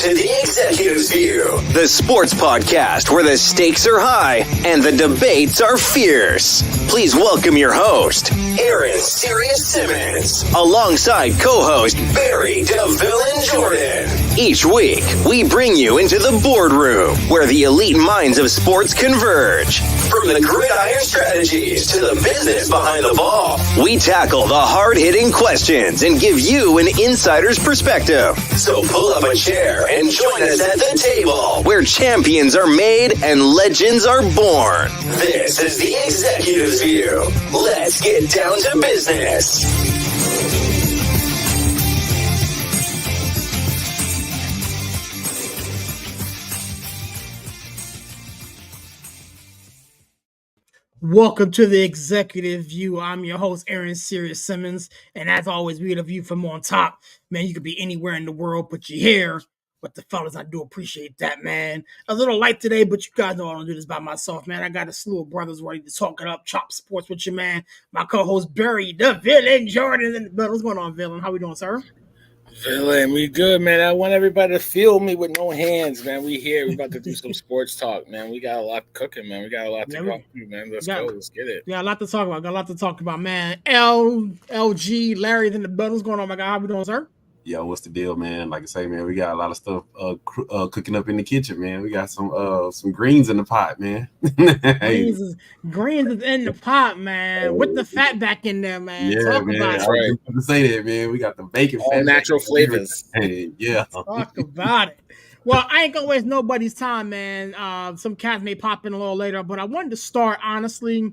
to The Executive's View, the sports podcast where the stakes are high and the debates are fierce. Please welcome your host, Aaron Sirius Simmons, alongside co-host Barry DeVille Jordan. Each week, we bring you into the boardroom where the elite minds of sports converge. From the gridiron strategies to the business behind the ball, we tackle the hard-hitting questions and give you an insider's perspective. So pull up a chair and join us at the table where champions are made and legends are born. This is The Executive's View. Let's get down to business. Welcome to the Executive View. I'm your host, Aaron Sirius Simmons. And as always, we have a view from on top. Man, you could be anywhere in the world, but you're here. But the fellas, I do appreciate that, man. A little light today, but you guys know I don't do this by myself, man. I got a slew of brothers ready to talk it up, chop sports with you, man. My co-host, Barry, the Villain Jordan. In the middle. What's going on, Villain? How we doing, sir? Villain, we good, man. I want everybody to feel me with no hands, man. We here. We about to do some sports talk, man. We got a lot cooking, man. We got a lot to go through, man. Let's go. Let's get it. Yeah, a lot to talk about. Man. LG, Larry's in the middle. What's going on, my guy? How we doing, sir? Yo, what's the deal, man? Like I say, man, we got a lot of stuff cooking up in the kitchen, man. We got some greens in the pot, man. greens is in the pot, man. With the fat back in there, man. Yeah, Talk man. about I was just to say that, man. We got the bacon, all natural flavors. Yeah, talk about it. Well, I ain't gonna waste nobody's time, man. Some cats may pop in a little later, but I wanted to start honestly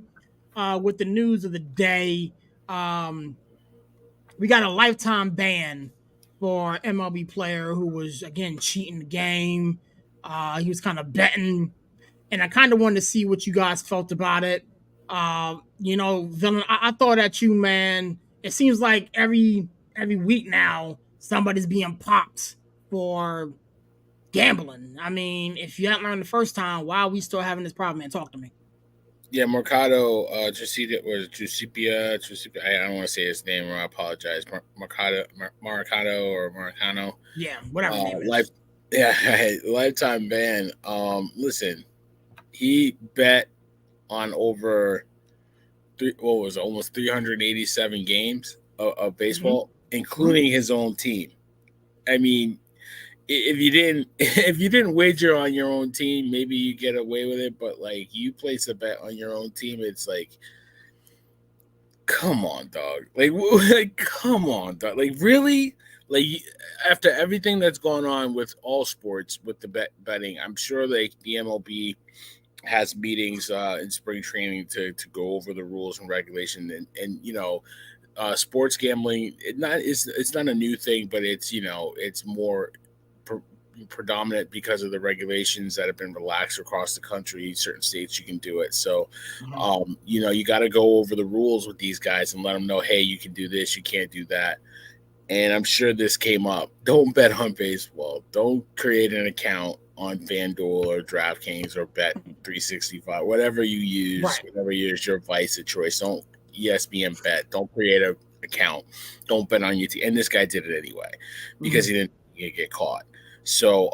with the news of the day. We got a lifetime ban for MLB player who was, again, cheating the game. He was kind of betting. And I kind of wanted to see what you guys felt about it. Villain, I thought at you, man. It seems like every week now, somebody's being popped for gambling. I mean, if you hadn't learned the first time, why are we still having this problem, man? Talk to me. Yeah, Mercado, Giuseppe, I don't want to say his name, or I apologize. Mercado or Marcano. Yeah, whatever. Lifetime ban. Listen, he bet on over almost 387 games of baseball, including his own team. I mean, if you didn't wager on your own team, maybe you get away with it. But like, you place a bet on your own team, it's like, come on, dog. Like, come on, dog. Like, really? Like, after everything that's gone on with all sports with the betting, I'm sure like the MLB has meetings in spring training to go over the rules and regulation and sports gambling. It's not a new thing, but it's more predominant because of the regulations that have been relaxed across the country. Certain states you can do it. So, you got to go over the rules with these guys and let them know, hey, you can do this, you can't do that. And I'm sure this came up. Don't bet on baseball. Don't create an account on FanDuel or DraftKings or Bet365, whatever you use, whatever is your vice of choice. Don't ESPN bet. Don't create an account. Don't bet on your team. And this guy did it anyway because he didn't get caught. So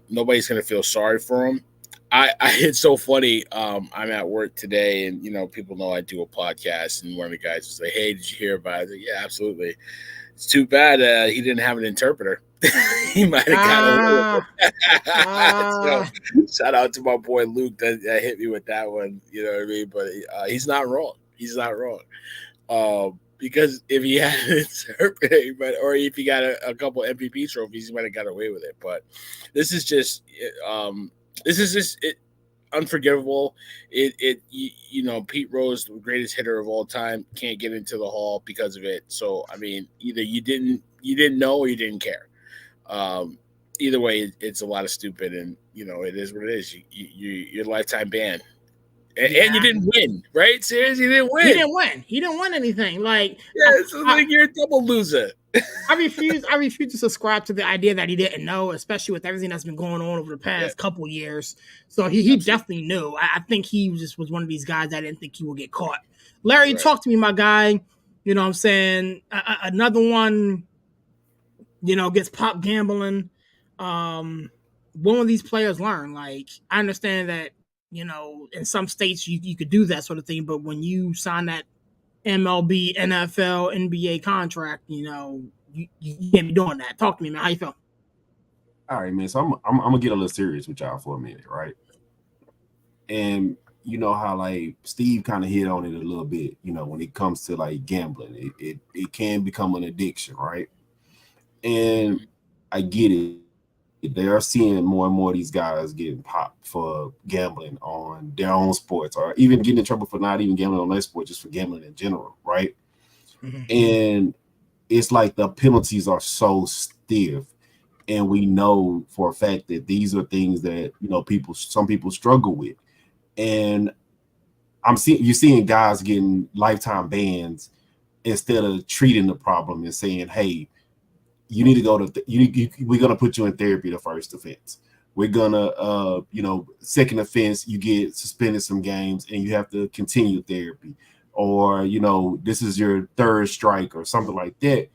nobody's going to feel sorry for him. It's so funny. I'm at work today, and, people know I do a podcast, and one of the guys was like, hey, did you hear about it? I was like, yeah, absolutely. It's too bad he didn't have an interpreter. He might have got so, shout out to my boy Luke that hit me with that one. You know what I mean? But he's not wrong. He's not wrong. Because if he had an interpreter, or if he got a couple MVP trophies, he might have got away with it. But this is just unforgivable. Pete Rose, the greatest hitter of all time, can't get into the Hall because of it. So I mean, either you didn't know or you didn't care. Either way, it's a lot of stupid, and it is what it is. You're lifetime ban. And you didn't win, right? Seriously, you didn't win. He didn't win anything. Like, you're a double loser. I refuse to subscribe to the idea that he didn't know, especially with everything that's been going on over the past couple years. So he definitely knew. I think he just was one of these guys that didn't think he would get caught. Larry, talk to me, my guy. You know what I'm saying? Another one, gets popped gambling. when will these players learn? Like, I understand that, in some states you could do that sort of thing, but when you sign that MLB, NFL, NBA contract, you can't be doing that. Talk to me, man. How you feel? All right, man. So I'm gonna get a little serious with y'all for a minute, right? And you know how like Steve kind of hit on it a little bit, when it comes to like gambling, it can become an addiction, right? And I get it. They are seeing more and more of these guys getting popped for gambling on their own sports, or even getting in trouble for not even gambling on their sport, just for gambling in general, right? Mm-hmm. And it's like the penalties are so stiff, and we know for a fact that these are things that some people struggle with. And you're seeing guys getting lifetime bans instead of treating the problem and saying, hey, you need to go to we're gonna put you in therapy the first offense. We're gonna second offense, you get suspended some games and you have to continue therapy, or this is your third strike or something like that.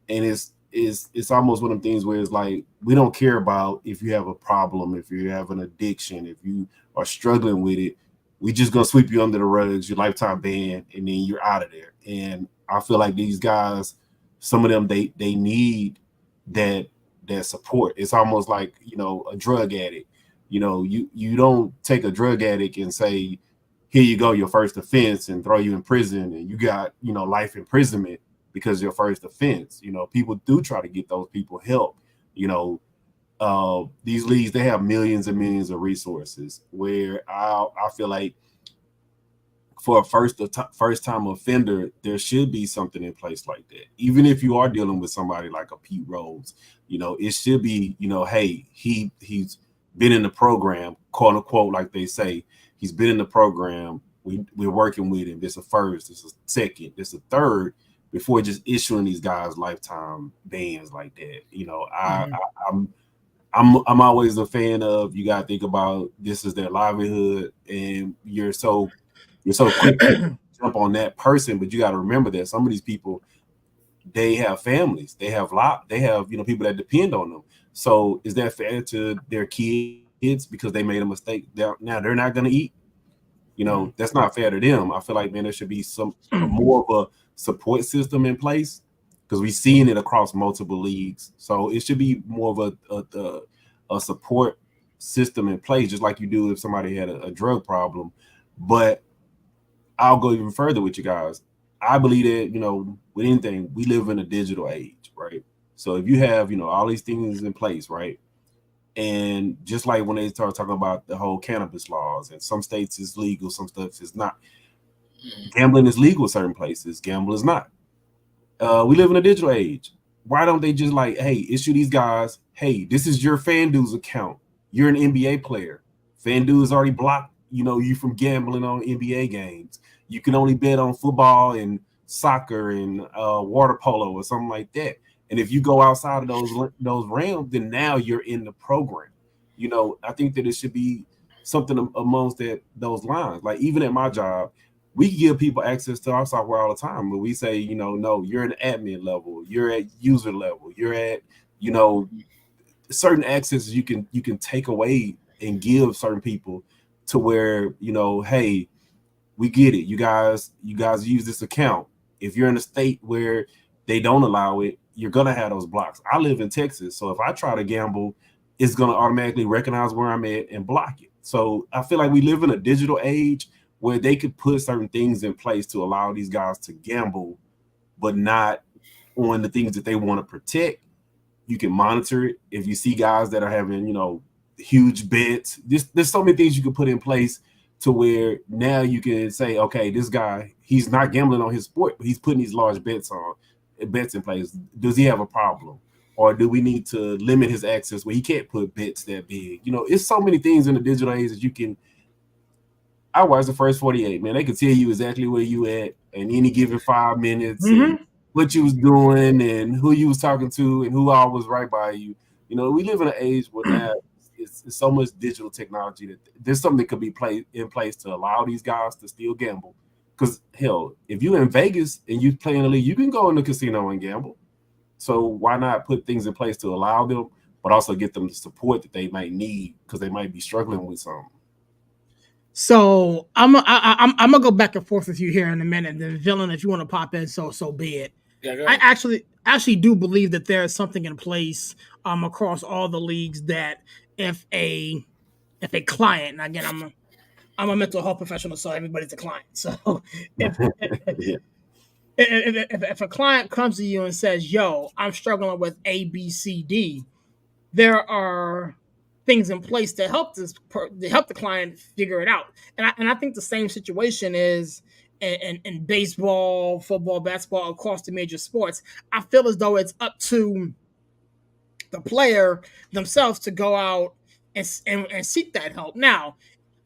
And it's almost one of the things where it's like, we don't care about if you have a problem, if you have an addiction, if you are struggling with it. We just gonna sweep you under the rugs, your lifetime ban, and then you're out of there. And I feel like these guys, some of them, they need that support. It's almost like a drug addict. You don't take a drug addict and say, here you go, your first offense, and throw you in prison, and you got life imprisonment because your first offense. People do try to get those people help. These leagues, they have millions and millions of resources, where I feel like for a first time offender, there should be something in place like that. Even if you are dealing with somebody like a Pete Rose, it should be, hey, he's been in the program, quote unquote, like they say, he's been in the program. We're working with him. This is a first, this is a second, this is a third, before just issuing these guys lifetime bans like that. I'm always a fan of, you got to think about, this is their livelihood, and you're so quick to jump on that person, but you got to remember that some of these people, they have families, they have people that depend on them. So is that fair to their kids because they made a mistake? Now they're not going to eat. That's not fair to them. I feel like, man, there should be some more of a support system in place, because we've seen it across multiple leagues. So it should be more of a support system in place, just like you do if somebody had a drug problem. But I'll go even further with you guys. I believe that, with anything, we live in a digital age, right? So if you have, all these things in place, right? And just like when they start talking about the whole cannabis laws, and some states is legal, some states is not. Gambling is legal in certain places. Gambling is not. We live in a digital age. Why don't they just hey, issue these guys, hey, this is your FanDuel's account. You're an NBA player. FanDuel has already blocked, you from gambling on NBA games. You can only bet on football and soccer and water polo or something like that. And if you go outside of those realms, then now you're in the program. I think that it should be something amongst those lines. Like, even at my job, we give people access to our software all the time, but we say, no, you're at admin level, you're at user level, you're at, certain accesses you can take away and give certain people, to where, hey, we get it. You guys use this account. If you're in a state where they don't allow it, you're gonna have those blocks. I live in Texas, so if I try to gamble, it's gonna automatically recognize where I'm at and block it. So I feel like we live in a digital age where they could put certain things in place to allow these guys to gamble, but not on the things that they want to protect. You can monitor it. If you see guys that are having, huge bets, there's so many things you can put in place to where now you can say, okay, this guy, he's not gambling on his sport, but he's putting these large bets in place. Does he have a problem? Or do we need to limit his access where he can't put bets that big? It's so many things in the digital age that you can. I watched the first 48, man. They could tell you exactly where you at in any given 5 minutes, and what you was doing, and who you was talking to, and who all was right by you. We live in an age where now it's so much digital technology that there's something that could be in place to allow these guys to still gamble. Because, hell, if you're in Vegas and you play in the league, you can go in the casino and gamble. So why not put things in place to allow them but also get them the support that they might need because they might be struggling with something. So I'm gonna go back and forth with you here in a minute. Then, Villain, if you want to pop in, so be it. Yeah, I actually do believe that there is something in place across all the leagues that if a client, and again, I'm a mental health professional, so everybody's a client. So if Yeah. if a client comes to you and says, "Yo, I'm struggling with A, B, C, D," there are things in place to help the client figure it out. And I think the same situation is in baseball, football, basketball, across the major sports. I feel as though it's up to the player themselves to go out and seek that help. Now,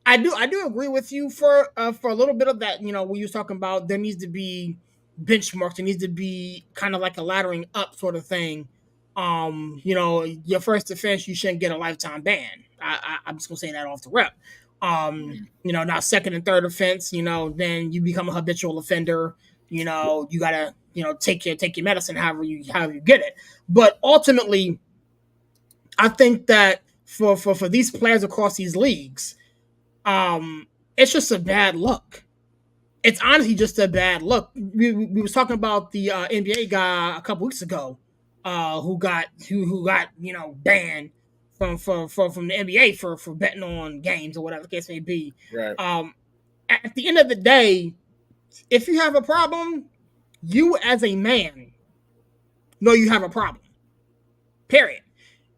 I do agree with you for a little bit of that. You know, when you was talking about there needs to be benchmarks, there needs to be kind of like a laddering up sort of thing. You know, your first offense, you shouldn't get a lifetime ban. I'm just gonna say that off the rep. You know, now second and third offense, you know, then you become a habitual offender. You know, you gotta, you know, take your medicine however you get it. But ultimately, I think that for these players across these leagues, it's just a bad look. It's honestly just a bad look. We was talking about the NBA guy a couple weeks ago, who got you know banned from the NBA for betting on games or whatever the case may be. Right. At the end of the day, if you have a problem, you as a man know you have a problem. Period.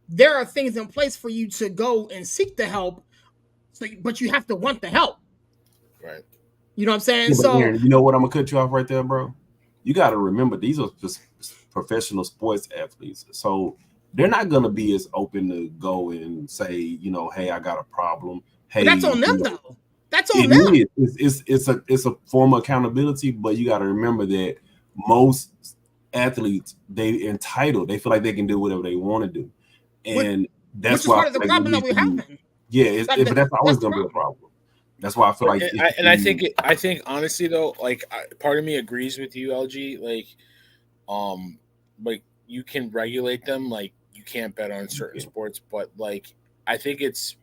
There are things in place for you to go and seek the help, but you have to want the help. Right. You know what I'm saying? Yeah, so Aaron, you know what? I'm gonna cut you off right there, bro. You got to remember these are just professional sports athletes, so they're not gonna be as open to go and say, you know, hey, I got a problem. Hey, but that's on them though. That's on them. It is. It's a form of accountability, but you got to remember that most athletes they entitled. They feel like they can do whatever they want to do, and that's why part of the problem that we're having. Yeah, but that's always gonna be a problem. That's why I feel like, I think honestly though, like part of me agrees with you, LG. Like you can regulate them, like you can't bet on certain sports, but like I think it's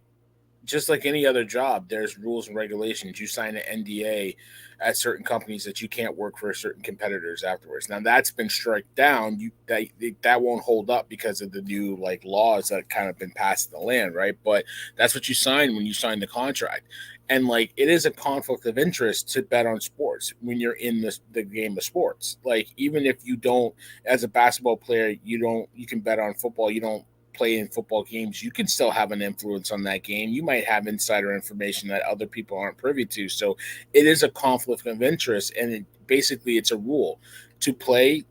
just like any other job. There's rules and regulations. You sign an NDA at certain companies that you can't work for certain competitors afterwards. Now that's been struck down. That won't hold up because of the new like laws that kind of been passed in the land, right? But that's what you sign when you sign the contract. And like it is a conflict of interest to bet on sports when you're in the game of sports. Like even if you don't, as a basketball player, you can bet on football. You don't play in football games. You can still have an influence on that game. You might have insider information that other people aren't privy to. So it is a conflict of interest, and basically it's a rule to play.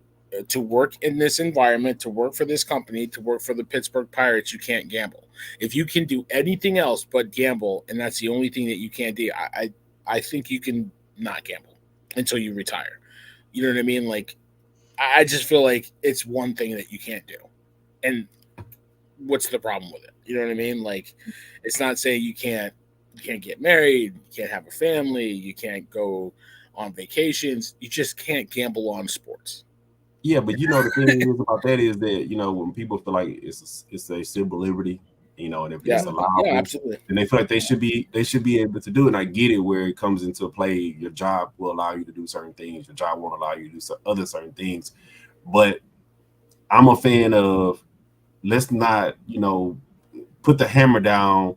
To work in this environment, to work for this company, to work for the Pittsburgh Pirates, you can't gamble. If you can do anything else but gamble, and that's the only thing that you can't do, I think you can not gamble until you retire. You know what I mean? Like, I just feel like it's one thing that you can't do. And what's the problem with it? You know what I mean? Like, it's not saying you can't get married, you can't have a family, you can't go on vacations. You just can't gamble on sports. Yeah, but you know the thing is about that is that, you know, when people feel like it's a civil liberty, you know, and if it's allowed, absolutely, and they feel like they should be able to do it. And I get it where it comes into play. Your job will allow you to do certain things. Your job won't allow you to do other certain things. But I'm a fan of let's not, you know, put the hammer down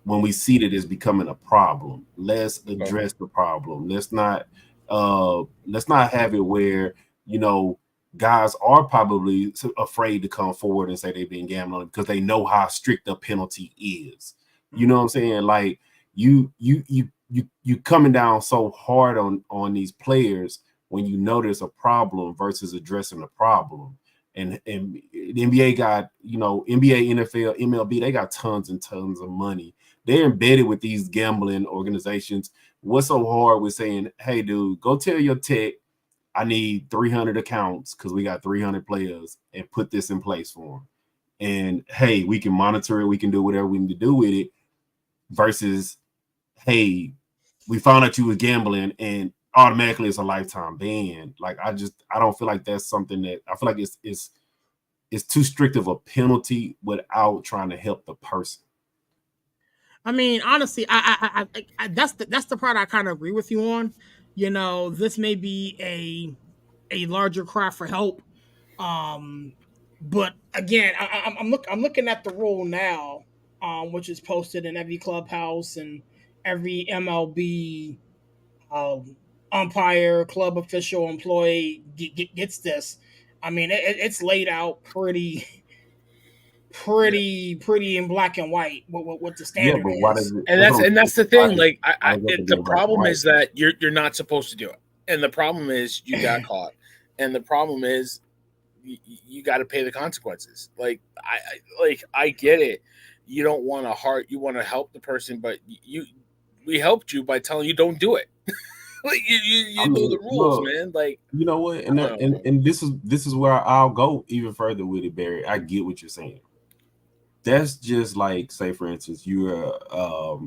when we see that it's becoming a problem. Let's address the problem. Let's not have it where, you know, guys are probably afraid to come forward and say they've been gambling because they know how strict the penalty is. You know what I'm saying? Like you coming down so hard on these players when you know there's a problem versus addressing the problem. And the NBA got, you know, NBA, NFL, MLB, they got tons and tons of money. They're embedded with these gambling organizations. What's so hard with saying, hey, dude, go tell your tech, I need 300 accounts because we got 300 players and put this in place for them. And, hey, we can monitor it. We can do whatever we need to do with it versus, hey, we found out you was gambling and automatically it's a lifetime ban. Like, I don't feel like that's something that I feel like it's it's too strict of a penalty without trying to help the person. I mean, honestly, I that's the part I kind of agree with you on. You know, this may be a larger cry for help, but again, I'm looking at the rule now, which is posted in every clubhouse and every MLB umpire, club official, employee gets this. I mean, it's laid out pretty in black and white what the standard but why is. does it? And that's the thing. Like, the black problem and is that you're not supposed to do it, and the problem is you got caught, and the problem is you got to pay the consequences. Like, I get it. You don't want you want to help the person, but we helped you by telling you don't do it. Like, you know the rules, man. Like, you know what, and this is where I'll go even further with it, Barry. I get what you're saying. That's just like, say for instance, you're a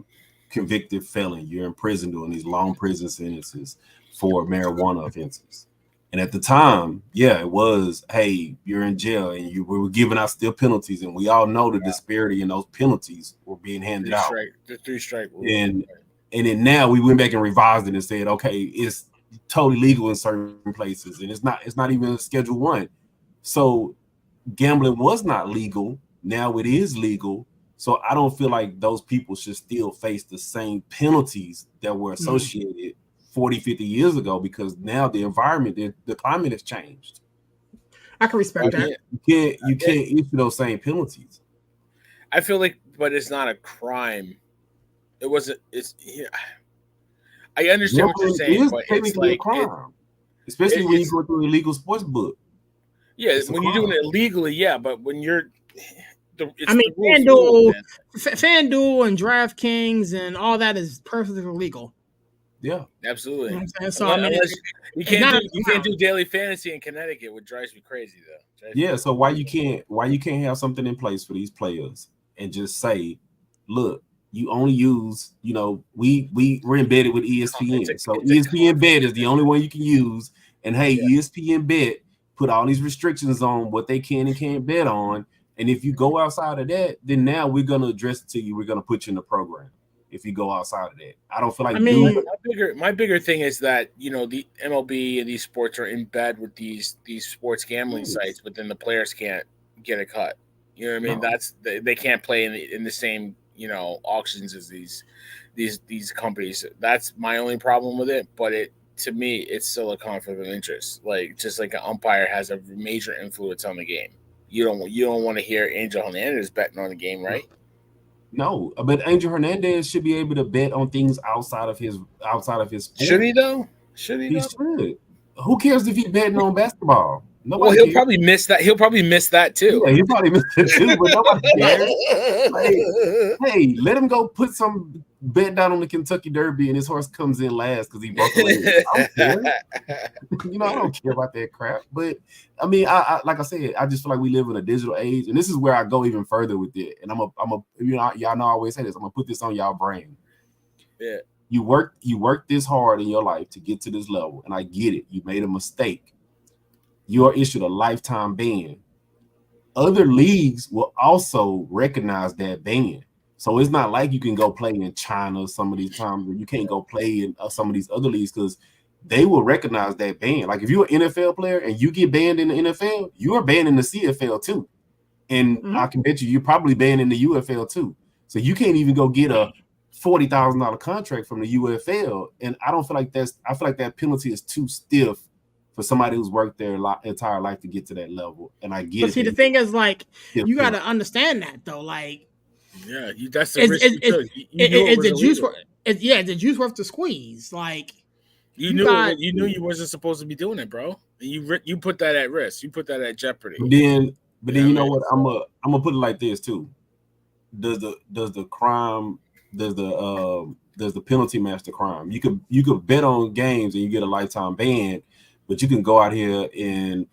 convicted felon. You're in prison doing these long prison sentences for marijuana offenses. And at the time, yeah, it was, hey, you're in jail, and we were giving out still penalties, and we all know the disparity in those penalties were being handed out. The 3-strike rule. And then now we went back and revised it and said, okay, it's totally legal in certain places, and it's not even Schedule 1. So gambling was not legal. Now it is legal. So I don't feel like those people should still face the same penalties that were associated 40, 50 years ago, because now the environment, the climate has changed. I can respect that. You can't issue those same penalties. I feel like, but it's not a crime. It wasn't. I understand what you're saying, but it's like a crime, especially when you go through an illegal sports book. Yeah, when you're doing it legally, yeah, but when you're, FanDuel and DraftKings and all that is perfectly legal. Yeah, absolutely. You know what I'm saying? So you can't do daily fantasy in Connecticut, which drives me crazy though. Yeah, so why you can't have something in place for these players and just say, look, you only use, we're embedded with ESPN. So ESPN Bet is the only one you can use. And hey, ESPN Bet put all these restrictions on what they can and can't bet on. And if you go outside of that, then now we're going to address it to you. We're going to put you in the program if you go outside of that. I don't feel like my bigger thing is that, the MLB and these sports are in bed with these sports gambling sites, but then the players can't get a cut. You know what I mean? No. That's they can't play in the same auctions as these companies. That's my only problem with it. But to me, it's still a conflict of interest. Like, just like an umpire has a major influence on the game. You don't want to hear Angel Hernandez betting on the game, right? No, but Angel Hernandez should be able to bet on things outside of his sport. Should he though? He should. Who cares if he's betting on basketball? Well, he'll probably miss that. He'll probably miss that too. Yeah, he'll probably miss it too, but nobody cares. Hey, let him go put some bet down on the Kentucky Derby and his horse comes in last because he broke a leg. I don't care. I don't care about that crap. But I mean, I like I said, I just feel like we live in a digital age, and this is where I go even further with it. And y'all know I always say this. I'm gonna put this on y'all brain. Yeah. You work this hard in your life to get to this level, and I get it. You made a mistake. You are issued a lifetime ban. Other leagues will also recognize that ban. So it's not like you can go play in China some of these times, or you can't go play in some of these other leagues, because they will recognize that ban. Like if you're an NFL player and you get banned in the NFL, you are banned in the CFL too. And I can bet you're probably banned in the UFL too. So you can't even go get a $40,000 contract from the UFL. And I feel like that penalty is too stiff for somebody who's worked their entire life to get to that level. And I get it. But see, the thing is, like, you got to understand that, though. Like, yeah, that's the risk you took. Is the juice worth the squeeze? Like, you knew you wasn't supposed to be doing it, bro. You put that at risk. You put that at jeopardy. But then you know what? I'm gonna put it like this too. Does the penalty match the crime? You could bet on games and you get a lifetime ban, but you can go out here and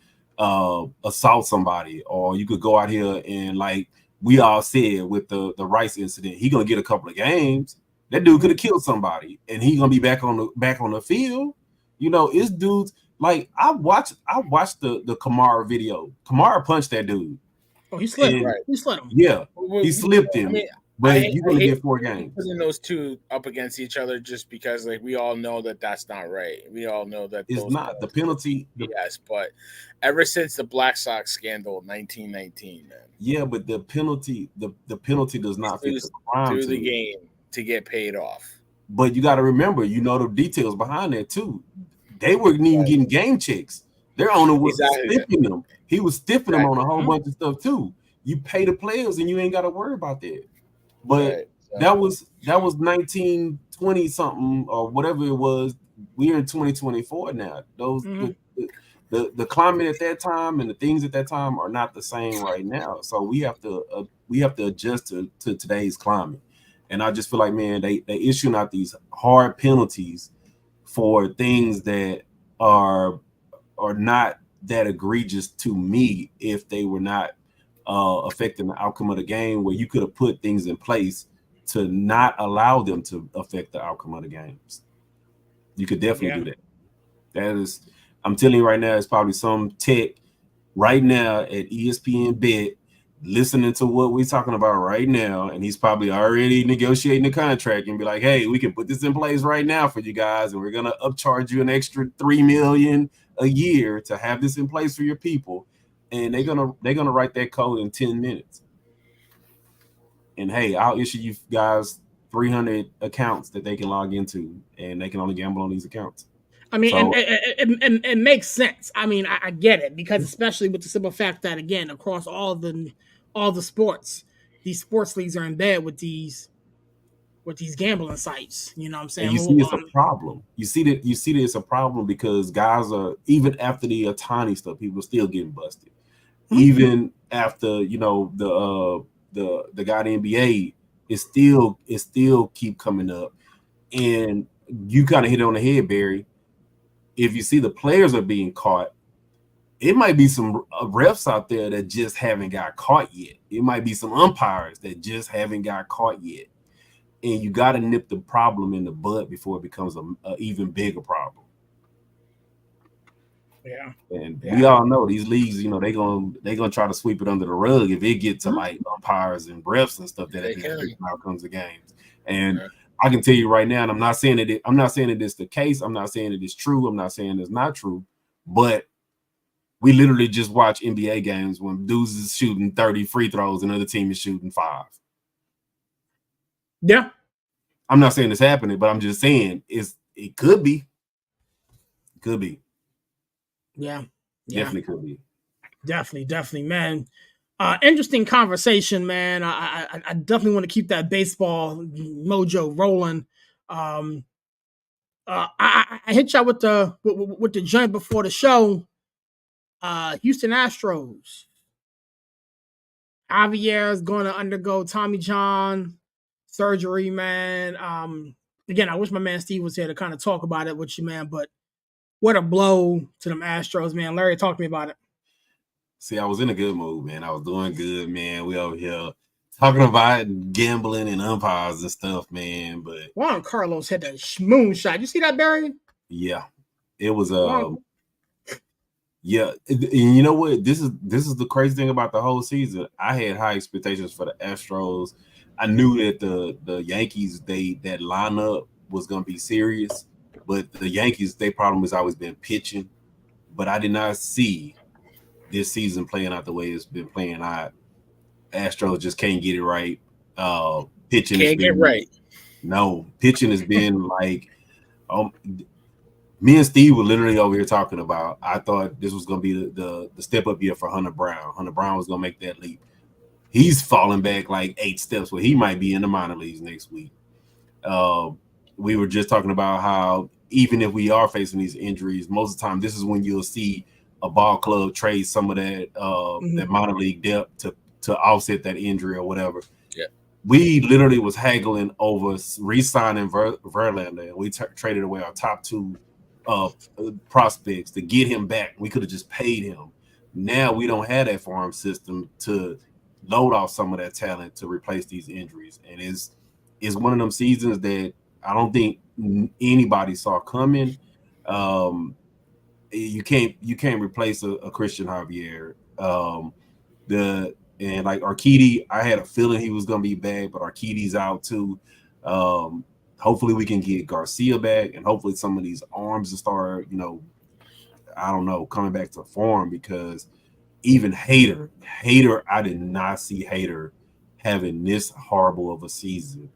assault somebody, or you could go out here and, like we all said with the Rice incident, he gonna get a couple of games. That dude could have killed somebody, and he gonna be back on the field. It's dudes like I watched the Kamara video. Kamara punched that dude. Oh, he slipped. And- Right. He slipped him. Yeah, he slipped him. I mean, but you're going to hate get 4 games. putting those two up against each other just because, like, we all know that that's not right. We all know that It's not the penalty. Yes, but ever since the Black Sox scandal, 1919, man, Yeah, but the penalty, the penalty does not fit the crime through to the me. game to get paid off. But you got to remember, the details behind that too. They weren't even getting game checks. Their owner was stiffing them. He was stiffing them on a whole bunch of stuff too. You pay the players, and you ain't got to worry about that. But that was 1920 something or whatever it was. We're in 2024 now. Those the climate at that time and the things at that time are not the same right now. So we have to adjust to today's climate. And I just feel like, man, they issuing out these hard penalties for things that are not that egregious to me if they were not affecting the outcome of the game, where you could have put things in place to not allow them to affect the outcome of the games. You could definitely do that. That is, I'm telling you right now, it's probably some tech right now at ESPN Bet listening to what we're talking about right now, and he's probably already negotiating the contract and be like, hey, we can put this in place right now for you guys, and we're going to upcharge you an extra $3 million a year to have this in place for your people. And they're gonna write that code in 10 minutes. And hey, I'll issue you guys 300 accounts that they can log into, and they can only gamble on these accounts. I mean, so, it makes sense. I mean, I get it, because especially with the simple fact that, again, across all the sports, these sports leagues are in bed with these gambling sites. You know what I'm saying? And you see it's a problem. You see that it's a problem because guys are, even after the Ohtani stuff, people are still getting busted. Mm-hmm. Even after, the guy in the NBA, it still keep coming up. And you kind of hit it on the head, Barry. If you see the players are being caught, it might be some refs out there that just haven't got caught yet. It might be some umpires that just haven't got caught yet. And you got to nip the problem in the bud before it becomes an even bigger problem. Yeah. And we all know these leagues, they're gonna try to sweep it under the rug if it gets to like umpires and refs and stuff that outcomes of games. And I can tell you right now, and I'm not saying that it's the case. I'm not saying it is true. I'm not saying it's not true. But we literally just watch NBA games when dudes is shooting 30 free throws and another team is shooting 5. Yeah. I'm not saying it's happening, but I'm just saying it could be. Could be. Yeah. Definitely could be. Definitely, man. Interesting conversation, man. I definitely want to keep that baseball mojo rolling. I hit y'all with the joint before the show. Houston Astros. Javier is going to undergo Tommy John surgery, man. Again, I wish my man Steve was here to kind of talk about it with you, man. But what a blow to them Astros, man. Larry, talk to me about it. See, I was in a good mood, man. I was doing good, man. We over here talking about gambling and umpires and stuff, man. But Juan Carlos had that moonshot. You see that, Barry? Yeah, it was yeah. And you know what? This is the crazy thing about the whole season. I had high expectations for the Astros. I knew that the Yankees, that lineup was gonna be serious, but the Yankees, their problem has always been pitching. But I did not see this season playing out the way it's been playing out. Astros just can't get it right. Pitching can't get right. No, pitching has been like, me and Steve were literally over here talking about. I thought this was going to be the step up year for Hunter Brown. Hunter Brown was going to make that leap. He's falling back like 8 steps, where he might be in the minor leagues next week. We were just talking about how even if we are facing these injuries, most of the time this is when you'll see a ball club trade some of that that minor league depth to offset that injury or whatever. Yeah, we literally was haggling over re-signing Verlander, and we traded away our top 2 prospects to get him back. We could have just paid him. Now we don't have that farm system to load off some of that talent to replace these injuries, and it's one of them seasons that I don't think anybody saw coming. You can't replace a Christian Javier. And like Urquidy, I had a feeling he was gonna be back, but Urquidy's out too. Hopefully we can get Garcia back, and hopefully some of these arms will start, I don't know, coming back to form, because even Hader, I did not see Hader having this horrible of a season.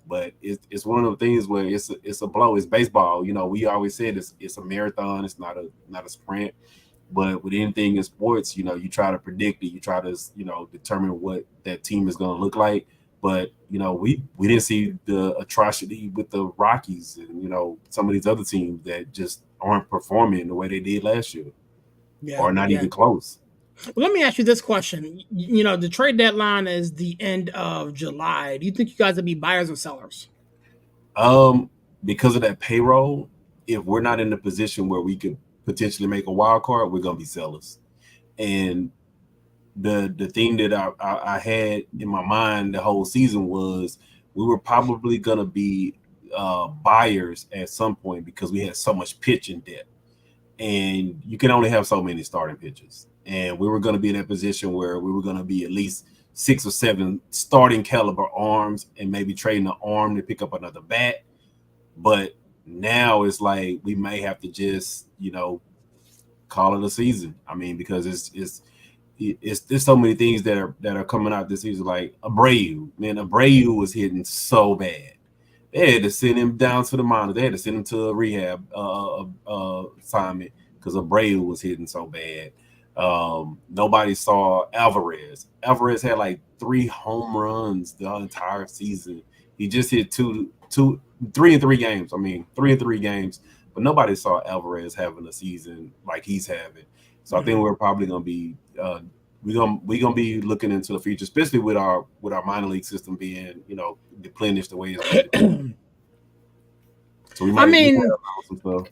But it's one of the things where it's a blow. It's baseball. We always said it's a marathon. It's not a sprint. But with anything in sports, you try to predict it. You try to, determine what that team is going to look like. But, we didn't see the atrocity with the Rockies and, some of these other teams that just aren't performing the way they did last year, or not even close. Well, let me ask you this question. The trade deadline is the end of July. Do you think you guys will be buyers or sellers? Because of that payroll, if we're not in the position where we could potentially make a wild card, we're going to be sellers. And the thing that I had in my mind the whole season was we were probably going to be buyers at some point, because we had so much pitching depth, and you can only have so many starting pitchers. And we were going to be in a position where we were going to be at least 6 or 7 starting caliber arms, and maybe trading an arm to pick up another bat. But now it's like we may have to just, call it a season. I mean, because there's so many things that are coming out this season. Like Abreu, Abreu was hitting so bad. They had to send him down to the minors. They had to send him to a rehab assignment because Abreu was hitting so bad. Nobody saw Alvarez. Alvarez had like 3 home runs the entire season. He just hit 3 in 3 games. 3 in 3 games. But nobody saw Alvarez having a season like he's having. So I think we're probably gonna be we're gonna be looking into the future, especially with our minor league system being replenished the way it's. So we might. Some stuff.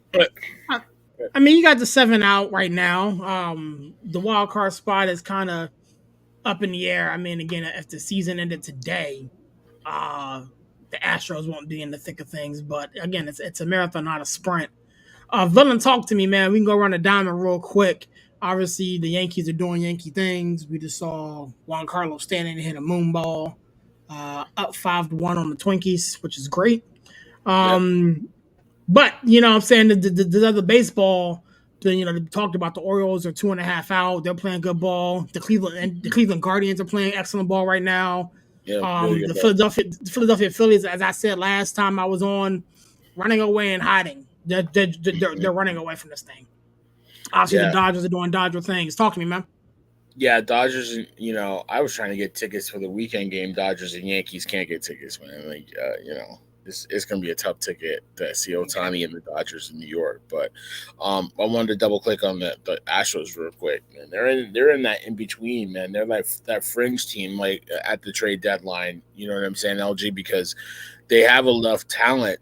You got the 7 out right now. The wild card spot is kind of up in the air. Again, if the season ended today, the Astros won't be in the thick of things. But again, it's a marathon, not a sprint. Villain, talk to me, man. We can go run a diamond real quick. Obviously, the Yankees are doing Yankee things. We just saw Juan Carlos standing and hit a moon ball, up 5-1 on the Twinkies, which is great. But what I'm saying, the other baseball, they talked about the Orioles are 2.5 out. They're playing good ball. The Cleveland Guardians are playing excellent ball right now. Really the Philadelphia Phillies, as I said last time I was on, running away and hiding. They're running away from this thing. Obviously, the Dodgers are doing Dodger things. Talk to me, man. Yeah, Dodgers. I was trying to get tickets for the weekend game. Dodgers and Yankees can't get tickets, man. It's going to be a tough ticket to see Ohtani and the Dodgers in New York. But I wanted to double click on the Astros real quick. Man, they're in that in between, man. They're like that fringe team, like at the trade deadline. You know what I'm saying, LG? Because they have enough talent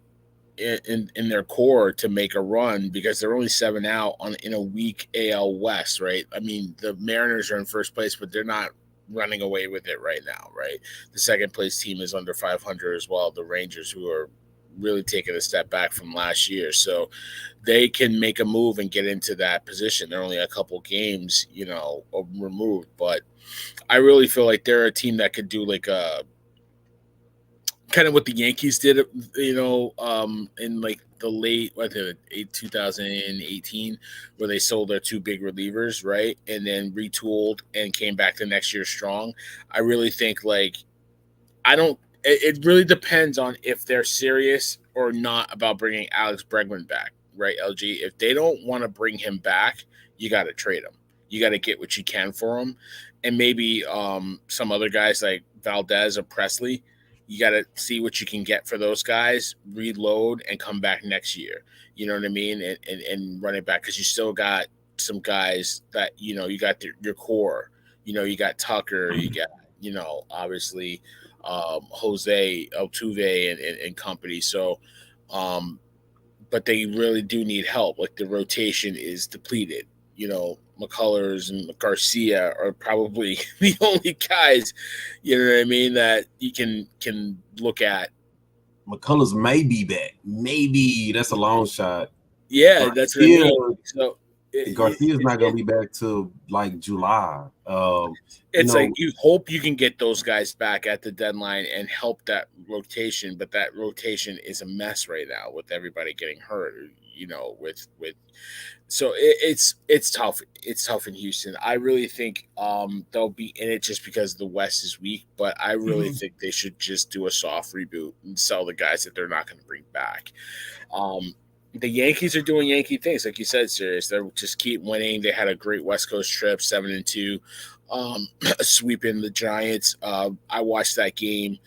in their core to make a run, because they're only 7 out in a weak AL West, right? The Mariners are in first place, but they're not running away with it right now, right? The second place team is under 500 as well, the Rangers, who are really taking a step back from last year. So they can make a move and get into that position. They're only a couple games, removed, but I really feel like they're a team that could do like a kind of what the Yankees did, in like the late 2018, where they sold their 2 big relievers, right, and then retooled and came back the next year strong. I really think it really depends on if they're serious or not about bringing Alex Bregman back, right, LG? If they don't want to bring him back, you got to trade him. You got to get what you can for him, and maybe some other guys like Valdez or Presley. You got to see what you can get for those guys, reload, and come back next year. You know what I mean? And run it back, because you still got some guys that, you got your core. You got Tucker, you got, obviously Jose Altuve and company. So, but they really do need help. Like, the rotation is depleted. McCullers and Garcia are probably the only guys, that you can look at. McCullers may be back. Maybe that's a long shot. Yeah, that's what I mean. So Garcia's not going to be back till like July. It's like you hope you can get those guys back at the deadline and help that rotation, but that rotation is a mess right now with everybody getting hurt. So it's tough. It's tough in Houston. I really think they'll be in it just because the West is weak, but I really think they should just do a soft reboot and sell the guys that they're not going to bring back. The Yankees are doing Yankee things, like you said, Sirius. They just keep winning. They had a great West Coast trip, 7-2, sweeping the Giants. I watched that game.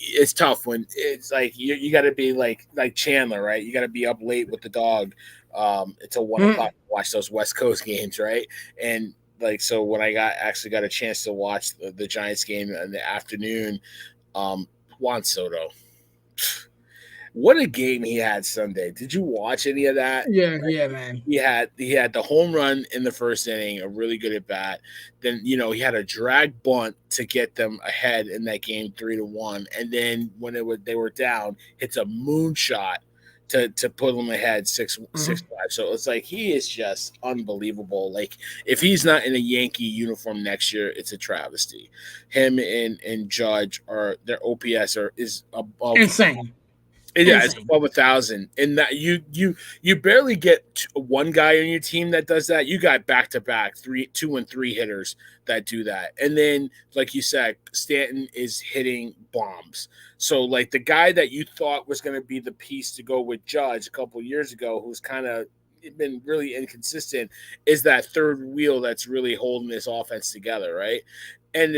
It's tough when it's like you got to be like Chandler, right? You got to be up late with the dog until 1 o'clock to watch those West Coast games, right? And like so, when I actually got a chance to watch the Giants game in the afternoon, Juan Soto. What a game he had Sunday. Did you watch any of that? Yeah, man. He had the home run in the first inning, a really good at bat. Then, he had a drag bunt to get them ahead in that game 3-1. And then when they were down, hits a moonshot to put them ahead 6-5. So it's like he is just unbelievable. Like if he's not in a Yankee uniform next year, it's a travesty. Him and Judge their OPS is above insane. Yeah, it's above 1,000, and that you barely get one guy on your team that does that. You got back-to-back 2 and 3 hitters that do that, and then like you said, Stanton is hitting bombs. So like the guy that you thought was going to be the piece to go with Judge a couple of years ago, who's kind of been really inconsistent, is that third wheel that's really holding this offense together, right?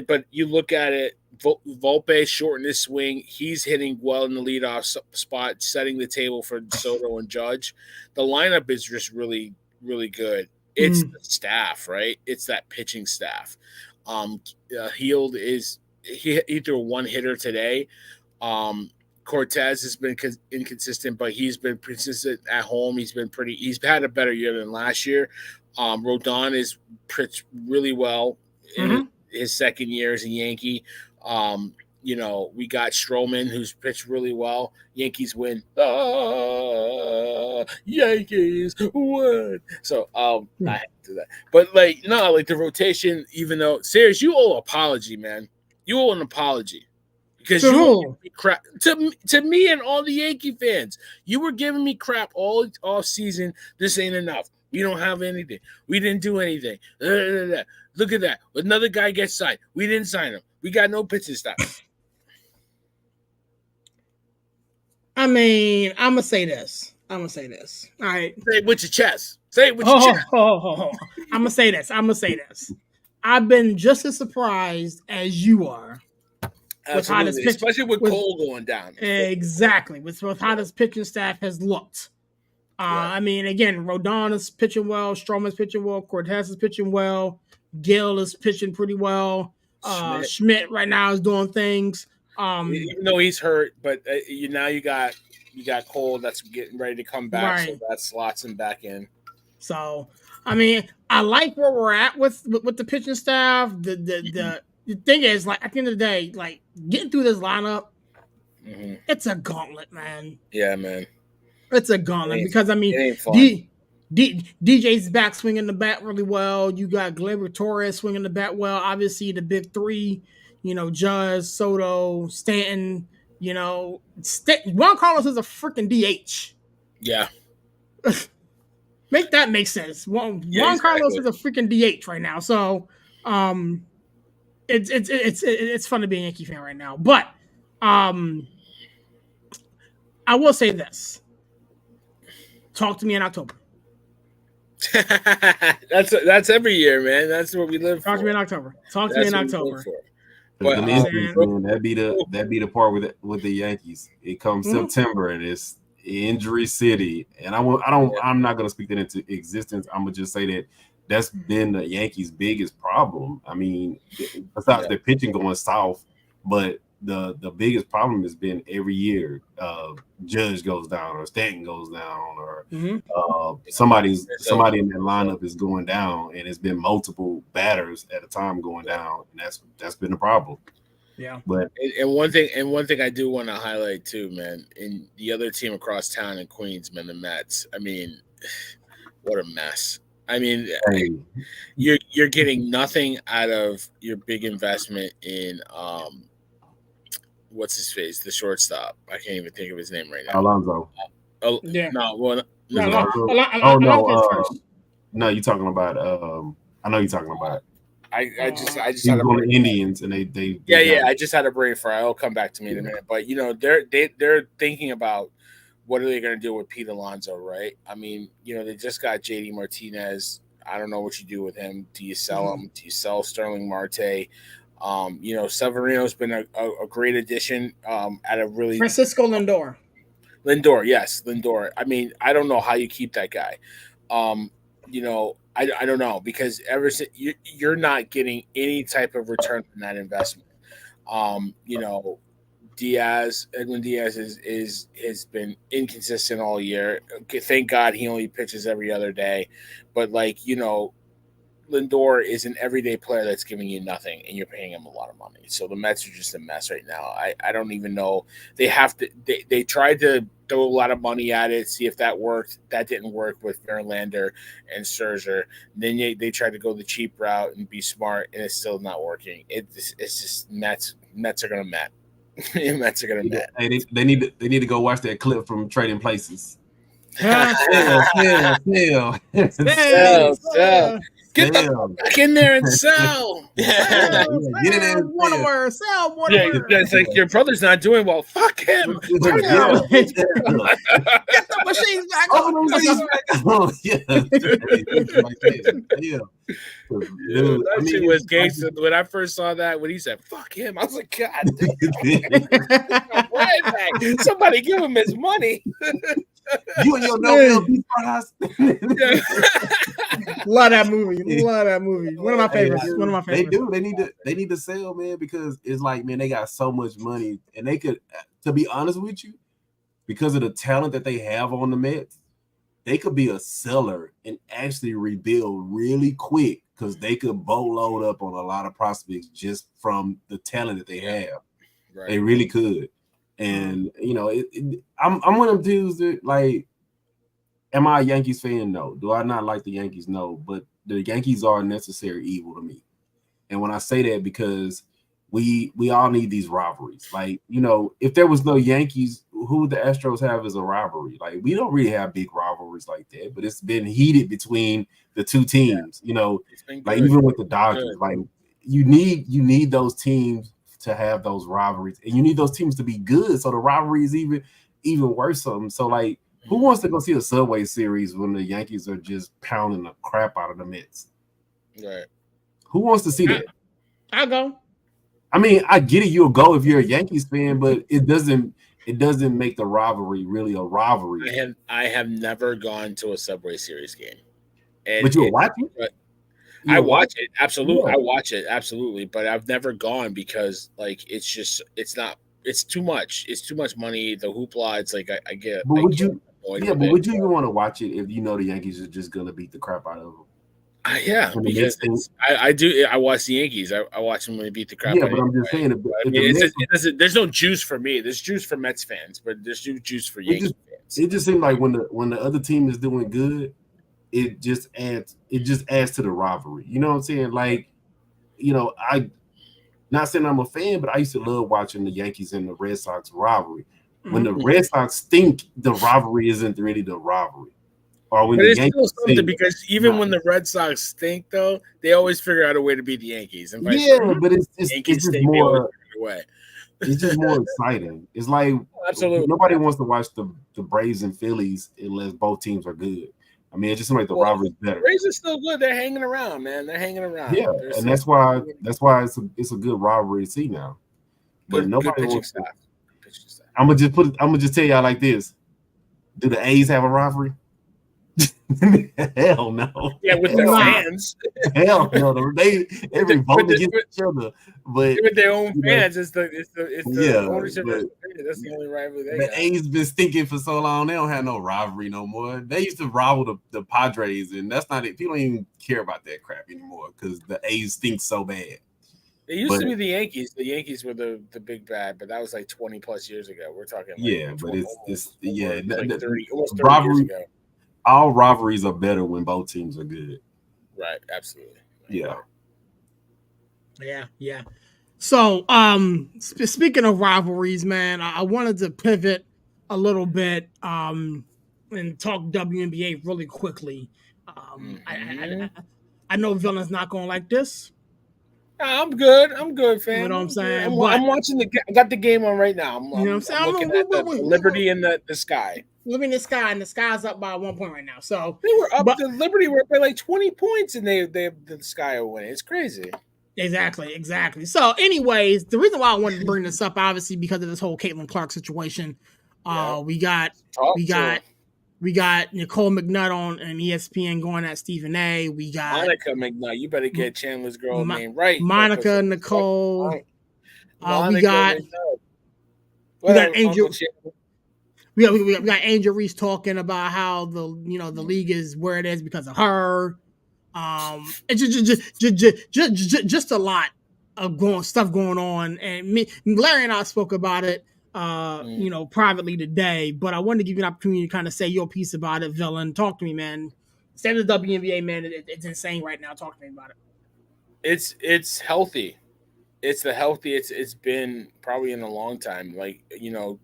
But you look at it, Volpe shortened his swing. He's hitting well in the leadoff spot, setting the table for Soto and Judge. The lineup is just really, really good. It's the staff, right? It's that pitching staff. Heald he threw a one-hitter today. Cortez has been inconsistent, but he's been consistent at home. He's had a better year than last year. Rodon is pitched really well in his second year as a Yankee. We got Stroman, who's pitched really well. Yankees win. Yankees win. So I had to do that. But the rotation, even though Serious, you owe an apology, man. You owe an apology. Because you were giving me crap to me and all the Yankee fans. You were giving me crap all off season. This ain't enough. We don't have anything. We didn't do anything. Look at that. Another guy gets signed. We didn't sign him. We got no pitching staff. I mean, I'm gonna say this. All right. Say it with your chest. Say it with your chest. I'm gonna say this. I've been just as surprised as you are. Absolutely. Especially with Cole going down. Exactly. With how this pitching staff has looked. I mean, again, Rodon is pitching well. Stroman's pitching well. Cortez is pitching well. Gill is pitching pretty well. Schmidt right now is doing things. Even though he's hurt, but now you got Cole that's getting ready to come back, right. So that slots him back in. So, I mean, I like where we're at with the pitching staff. The thing is, like, at the end of the day, like, getting through this lineup, it's a gauntlet, man. Yeah, man. It's a gauntlet because, I mean, DJ's back swinging the bat really well. You got Gleyber Torres swinging the bat well. Obviously, the big three, Judge, Soto, Stanton, Juan Carlos is a freaking DH. Yeah. Make that make sense. Juan Carlos is a freaking DH right now. So, it's fun to be a Yankee fan right now. But I will say this. Talk to me in October. That's every year, man. That's what we live for. Talk to me in October. But that'd be the part with the Yankees. It comes September and it's injury city, and I'm not gonna speak that into existence. I'm gonna just say that that's been the Yankees' biggest problem. I mean, besides the pitching going south, but the biggest problem has been every year Judge goes down or Stanton goes down or somebody in that lineup is going down, and it's been multiple batters at a time going down, and that's been the problem. Yeah. But one thing I do want to highlight too, man, in the other team across town in Queens, man, the Mets. I mean, what a mess. I mean, Hey, you're getting nothing out of your big investment in what's his face, the shortstop. I can't even think of his name right now. Alonso. Oh Yeah. no, well, Is No, it no, Alonso? I No, like it first. no, you're talking about. I know you're talking about. I just He had was a on brain the fart. Indians, and they Yeah, got I just had a brain fart. It'll come back to me in a minute. But they're thinking about what are they going to do with Pete Alonso, right? I mean, they just got JD Martinez. I don't know what you do with him. Do you sell him? Do you sell Sterling Marte? Severino's been a great addition at a really Francisco Lindor. Yes, Lindor. I mean, I don't know how you keep that guy. I don't know because ever since you're not getting any type of return from that investment. Edwin Diaz has been inconsistent all year. Thank God he only pitches every other day, but Lindor is an everyday player that's giving you nothing, and you're paying him a lot of money. So the Mets are just a mess right now. I don't even know. They tried to throw a lot of money at it, see if that worked. That didn't work with Verlander and Scherzer. Then they tried to go the cheap route and be smart, and it's still not working. It's just Mets. Mets are gonna Met. Mets are gonna Met. Hey, they need to go watch that clip from Trading Places. Huh? Sell. Get the fuck in there and sell. Get in there and Waterworth. Sell Waterworth. Yeah, it's like your brother's not doing well. Fuck him. Get the machines back Dude, that shit was gangster. When I first saw that, when he said "fuck him," I was like, "God damn, somebody give him his money." You and your no fries. Love that movie. One of my favorites. They do. They need to sell, man, because it's like, man, they got so much money, and they could, to be honest with you, because of the talent that they have on the Mets, they could be a seller and actually rebuild really quick because they could boatload up on a lot of prospects just from the talent that they have. Right. They really could. And I'm one of them dudes that, like, am I a Yankees fan? No. Do I not like the Yankees? No. But the Yankees are a necessary evil to me. And when I say that, because we all need these rivalries. Like, if there was no Yankees, who would the Astros have as a rivalry? Like, we don't really have big rivalries like that, but it's been heated between the two teams. Like even with the Dodgers, like you need those teams to have those rivalries, and you need those teams to be good, so the rivalry is even worse. So like, who wants to go see a Subway Series when the Yankees are just pounding the crap out of the Mets? Right. Who wants to see that? I'll go. I mean, I get it. You'll go if you're a Yankees fan, but it doesn't make the rivalry really a rivalry. I have never gone to a Subway Series game. But you'll watch it? I watch it, absolutely. Yeah. I watch it, absolutely. But I've never gone because, like, it's too much. It's too much money. The hoopla, it's like I get. But would you even want to watch it if you know the Yankees are just going to beat the crap out of them? Yeah, because I do. I watch the Yankees. I watch them when they beat the crap. Yeah, but I'm just saying. There's no juice for me. There's juice for Mets fans, but there's no juice for Yankees fans. It just seems like when the other team is doing good, it just adds to the rivalry. You know what I'm saying? Like, I not saying I'm a fan, but I used to love watching the Yankees and the Red Sox rivalry. When the Red Sox stink, the rivalry isn't really the rivalry. Or when but the it's Yankees still something because even when the Red Sox stink, though, they always figure out a way to beat the Yankees. And but it's just more. It's just more exciting. It's like absolutely nobody wants to watch the Braves and Phillies unless both teams are good. I mean, it just seems like the rivalry is better. Braves are still good. They're hanging around, man. They're hanging around. Yeah, and that's why it's a good rivalry to see now. But nobody wants to. I'm gonna just tell y'all like this: do the A's have a rivalry? Hell no. Yeah, with their fans. Hell no. They revolt against each other. But with their own fans, it's the ownership. That's the only rivalry they got. The A's been stinking for so long. They don't have no rivalry no more. They used to rival the Padres, and that's not it. People don't even care about that crap anymore because the A's stink so bad. It used to be the Yankees. The Yankees were the big bad, but that was like 20 plus years ago. We're talking but it's 30 rivalry years ago. all rivalries are better when both teams are good. Right. Absolutely. Yeah. Yeah. So, speaking of rivalries, man, I wanted to pivot a little bit, and talk WNBA really quickly. I know Villain's not going to like this. I'm good, fam. You know what I'm saying? I'm watching I got the game on right now. You know what I'm saying? I'm looking at the Liberty in the sky. Look in the sky, and the sky's up by 1 point right now. So they were up. The Liberty were by like 20 points, and they the Sky are winning. It's crazy. Exactly. So, anyways, the reason why I wanted to bring this up, obviously, because of this whole Caitlin Clark situation. We got Nicole McNutt on ESPN going at Stephen A. We got Monica McNutt. You better get Chandler's girl name right. Monica Nicole. We got Angel. We got Angel Reese talking about how the league is where it is because of her. It's just a lot of stuff going on, and Larry and I spoke about it, privately today. But I wanted to give you an opportunity to kind of say your piece about it, Villain. Talk to me, man. State of the WNBA, man. It's insane right now. Talk to me about it. It's healthy. It's the healthiest it's been probably in a long time. Like,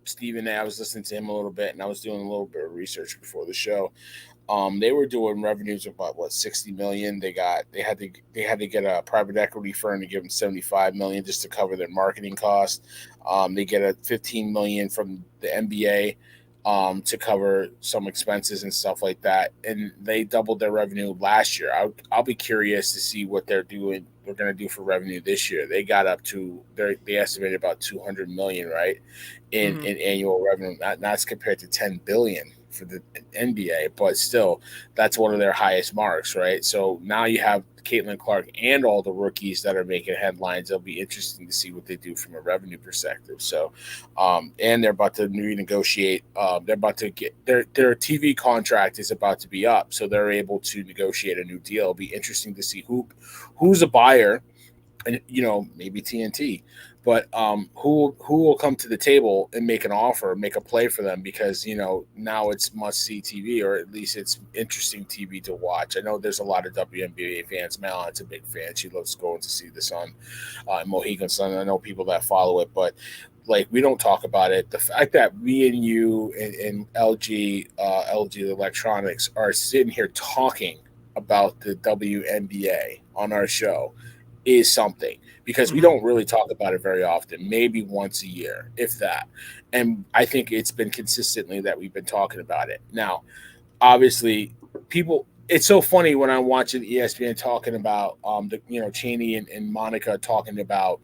Stephen A., I was listening to him a little bit, and I was doing a little bit of research before the show. They were doing revenues of about $60 million. They had to get a private equity firm to give them $75 million just to cover their marketing costs. They get a $15 million from the NBA to cover some expenses and stuff like that. And they doubled their revenue last year. I'll be curious to see what they're going to do for revenue this year. They got up to they estimated about $200 million, right, in annual revenue. That's compared to $10 billion for the NBA, but still, that's one of their highest marks, right? So now you have Caitlin Clark and all the rookies that are making headlines. It'll be interesting to see what they do from a revenue perspective. So, and they're about to renegotiate. They're about to get their TV contract is about to be up, so they're able to negotiate a new deal. It'll be interesting to see who's a buyer, and maybe TNT. But who will come to the table and make an offer, make a play for them? Because now it's must-see TV, or at least it's interesting TV to watch. I know there's a lot of WNBA fans. Malin's a big fan; she loves going to see the Sun, Mohegan Sun. I know people that follow it, but we don't talk about it. The fact that me and you and LG Electronics are sitting here talking about the WNBA on our show is something, because we don't really talk about it very often, maybe once a year, if that. And I think it's been consistently that we've been talking about it. Now, obviously, it's so funny when I'm watching ESPN talking about Cheney and Monica talking about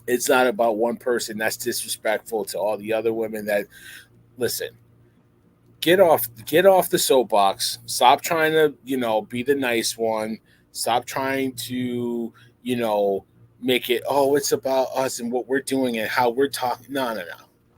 it's not about one person. That's disrespectful to all the other women. That, listen, get off the soapbox. Stop trying to be the nice one. Stop trying to, make it, it's about us and what we're doing and how we're talking. No.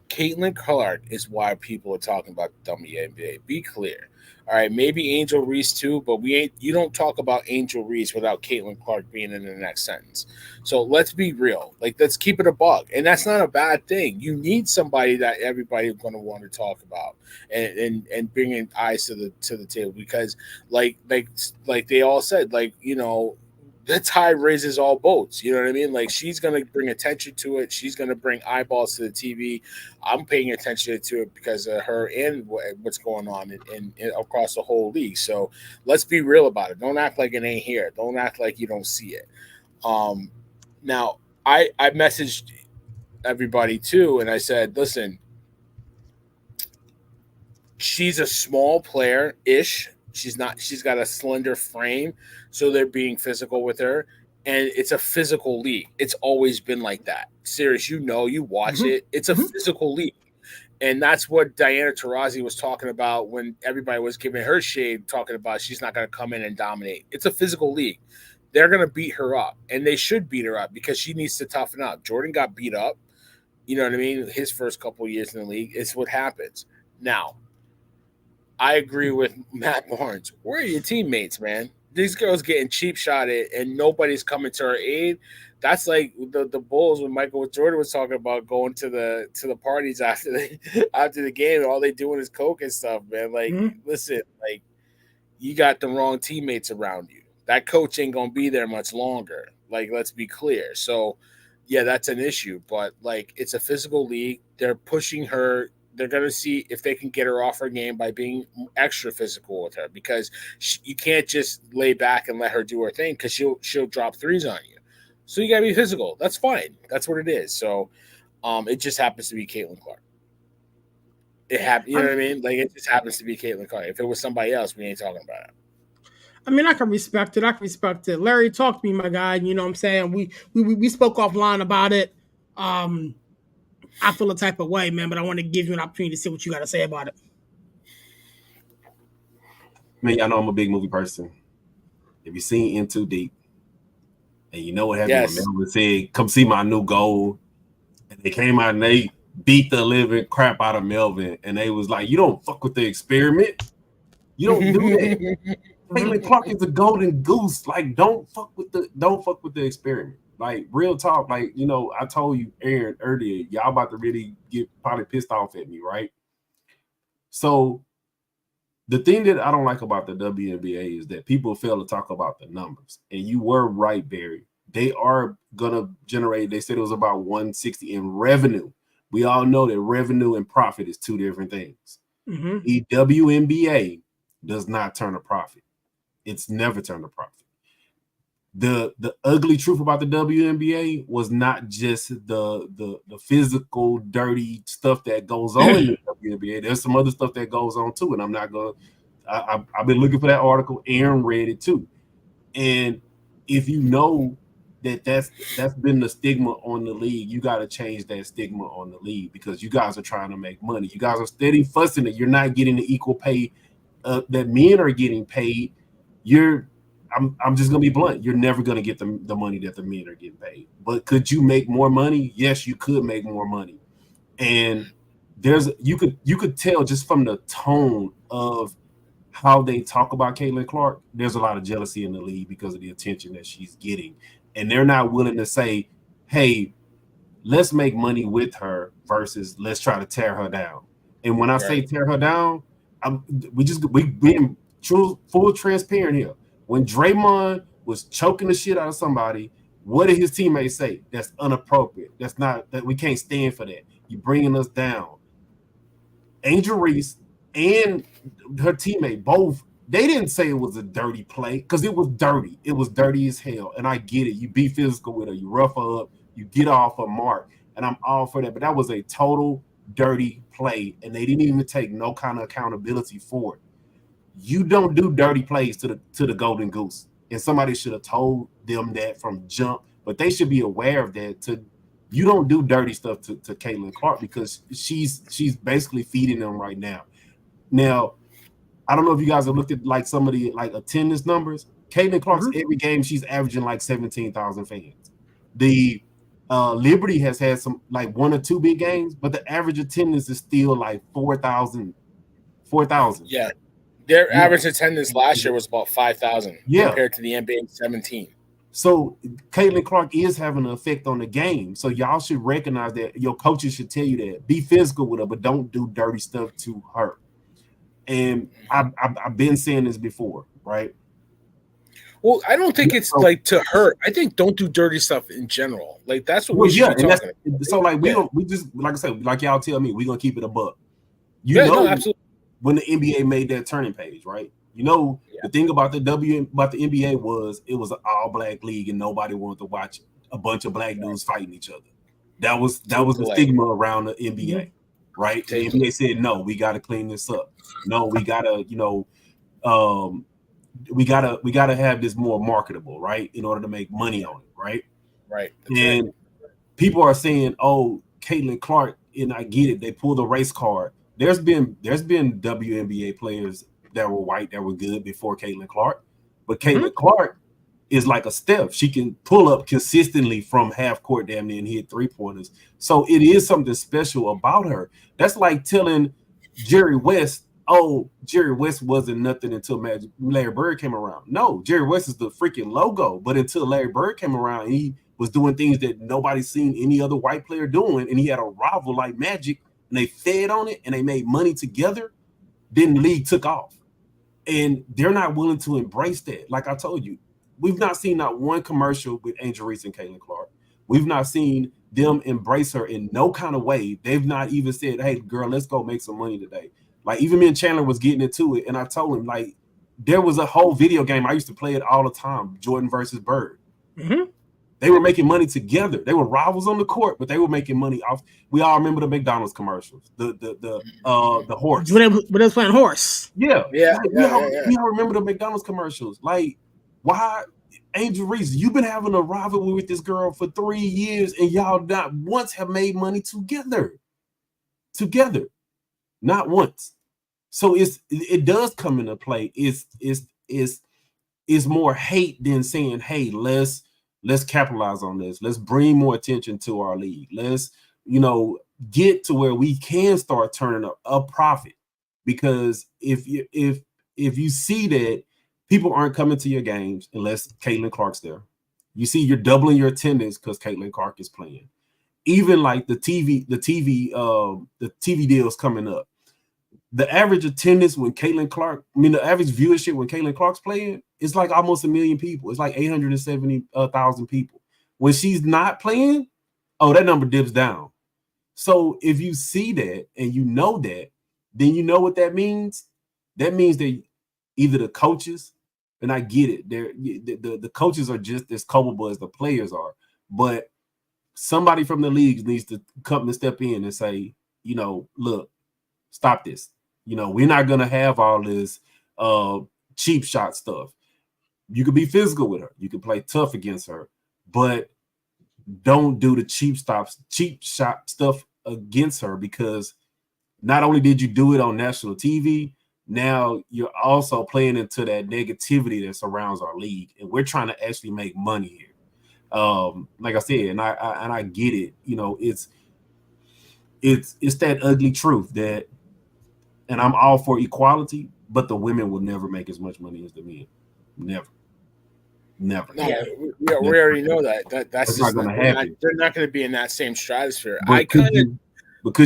Caitlin Clark is why people are talking about the WNBA. Be clear. All right, maybe Angel Reese too, but you don't talk about Angel Reese without Caitlin Clark being in the next sentence. So let's be real. Let's keep it a buck. And that's not a bad thing. You need somebody that everybody's going to want to talk about and bringing eyes to the table, because like they all said, the tide raises all boats. You know what I mean? She's going to bring attention to it. She's going to bring eyeballs to the TV. I'm paying attention to it because of her and what's going on in across the whole league. So let's be real about it. Don't act like it ain't here. Don't act like you don't see it. Now, I messaged everybody too, and I said, listen, she's a small player-ish. She's got a slender frame, so they're being physical with her. And it's a physical league. It's always been like that. Serious, you watch it. It's a physical league. And that's what Diana Taurasi was talking about when everybody was giving her shade, talking about she's not going to come in and dominate. It's a physical league. They're going to beat her up, and they should beat her up because she needs to toughen up. Jordan got beat up. You know what I mean? His first couple of years in the league. It's what happens. Now, I agree with Matt Barnes. Where are your teammates, man? these girls getting cheap shotted and nobody's coming to her aid. That's like the Bulls when Michael Jordan was talking about going to the parties after the game, and all they doing is coke and stuff, man. Like, listen, like, you got the wrong teammates around you. That coach ain't gonna be there much longer. Like, let's be clear. So, yeah, that's an issue. But like, it's a physical league. They're pushing her. They're gonna see if they can get her off her game by being extra physical with her, because you can't just lay back and let her do her thing, because she'll drop threes on you. So you gotta be physical. That's fine. That's what it is. So, it just happens to be Caitlin Clark. It happened. You know what I mean? Like, it just happens to be Caitlin Clark. If it was somebody else, we ain't talking about it. I mean, I can respect it. Larry, talk to me, my guy. You know what I'm saying? We spoke offline about it. I feel a type of way, man, but I want to give you an opportunity to see what you got to say about it. Man, y'all know I'm a big movie person. If you've seen In Too Deep, and you know what happened when Melvin said, "Come see my new goal," and they came out and they beat the living crap out of Melvin, and they was like, "You don't fuck with the experiment. You don't do that." Caitlin Clark is a golden goose. Like, don't fuck with the experiment. Like, real talk. Like, you know, I told you, Aaron, earlier, y'all about to really get probably pissed off at me, right? So the thing that I don't like about the WNBA is that people fail to talk about the numbers. And you were right, Barry. They are gonna generate, they said it was about 160 in revenue. We all know that revenue and profit is two different things. The WNBA does not turn a profit. It's never turned a profit. The ugly truth about the WNBA was not just the physical, dirty stuff that goes on in the WNBA. There's some other stuff that goes on too, and I'm not going. I've been looking for that article. Aaron read it too, and if you know that's been the stigma on the league, you got to change that stigma on the league, because you guys are trying to make money. You guys are steady fussing that you're not getting the equal pay that men are getting paid. I'm just gonna be blunt. You're never gonna get the money that the men are getting paid. But could you make more money? Yes, you could make more money. And you could tell just from the tone of how they talk about Caitlin Clark, there's a lot of jealousy in the league because of the attention that she's getting. And they're not willing to say, hey, let's make money with her versus let's try to tear her down. And when I say tear her down, we being true, full transparent here. When Draymond was choking the shit out of somebody, what did his teammates say? That's inappropriate. That we can't stand for that. You're bringing us down. Angel Reese and her teammate both, they didn't say it was a dirty play, because it was dirty. It was dirty as hell. And I get it. You be physical with her. You rough her up. You get off a mark. And I'm all for that. But that was a total dirty play. And they didn't even take no kind of accountability for it. You don't do dirty plays to the Golden Goose. And somebody should have told them that from jump. But they should be aware of that. You don't do dirty stuff to Caitlin Clark, because she's basically feeding them right now. Now, I don't know if you guys have looked at like some of the like attendance numbers. Caitlin Clark's every game, she's averaging like 17,000 fans. The Liberty has had some like one or two big games, but the average attendance is still like 4,000. Yeah. Their average attendance last year was about 5,000 compared to the NBA 17. So Caitlin Clark is having an effect on the game. So y'all should recognize that. Your coaches should tell you that. Be physical with her, but don't do dirty stuff to her. And I've been saying this before, right? Well, I don't think it's like to her. I think don't do dirty stuff in general. Like, that's what we should be talking about. So like we just, like I said, like y'all tell me, we're gonna keep it a buck. Absolutely. When the NBA made that turning page, right? You know, the thing about the NBA was it was an all-black league and nobody wanted to watch a bunch of black dudes fighting each other. That was the stigma around the NBA, right? The NBA said, no, we got to clean this up. No, we gotta, we gotta have this more marketable, right? In order to make money on it, right? Right. And people are saying, oh, Caitlin Clark, and I get it, they pulled a race card. There's been WNBA players that were white that were good before Caitlin Clark, but Caitlin Clark is like a Steph. She can pull up consistently from half court damn near and hit 3-pointers. So it is something special about her. That's like telling Jerry West, oh, Jerry West wasn't nothing until Larry Bird came around. No, Jerry West is the freaking logo. But until Larry Bird came around, he was doing things that nobody's seen any other white player doing, and he had a rival like Magic, and they fed on it, and they made money together. Then the league took off. And they're not willing to embrace that. Like I told you, we've not seen not one commercial with Angel Reese and Caitlin Clark. We've not seen them embrace her in no kind of way. They've not even said, hey, girl, let's go make some money today. Like, even me and Chandler was getting into it, and I told him, like, there was a whole video game. I used to play it all the time, Jordan versus Bird. Mm-hmm. They were making money together. They were rivals on the court, but they were making money off. We all remember the McDonald's commercials, the horse. When they was playing horse. Yeah. We all remember the McDonald's commercials. Like, why, Angel Reese, you've been having a rivalry with this girl for 3 years, and y'all not once have made money together. Not once. So it does come into play. It's more hate than saying, hey, let's capitalize on this. Let's bring more attention to our league. Let's, get to where we can start turning a profit. Because if you see that people aren't coming to your games unless Caitlin Clark's there, you see you're doubling your attendance because Caitlin Clark is playing. Even like the TV deals coming up. The average attendance when Caitlin Clark, the average viewership when Caitlin Clark's playing, it's like almost 1 million people. It's like 870,000 people. When she's not playing, that number dips down. So if you see that and you know that, then you know what that means. That means that either the coaches, and I get it, the coaches are just as culpable as the players are, but somebody from the leagues needs to come and step in and say, look, stop this. We're not going to have all this cheap shot stuff. You could be physical with her. You could play tough against her, but don't do the cheap shot stuff against her, because not only did you do it on national TV, now you're also playing into that negativity that surrounds our league, and we're trying to actually make money here. Like I said, and I get it. It's that ugly truth that. And I'm all for equality, but the women will never make as much money as the men. Never. No, we already know that. That's not going to happen. They're not going to be in that same stratosphere. But could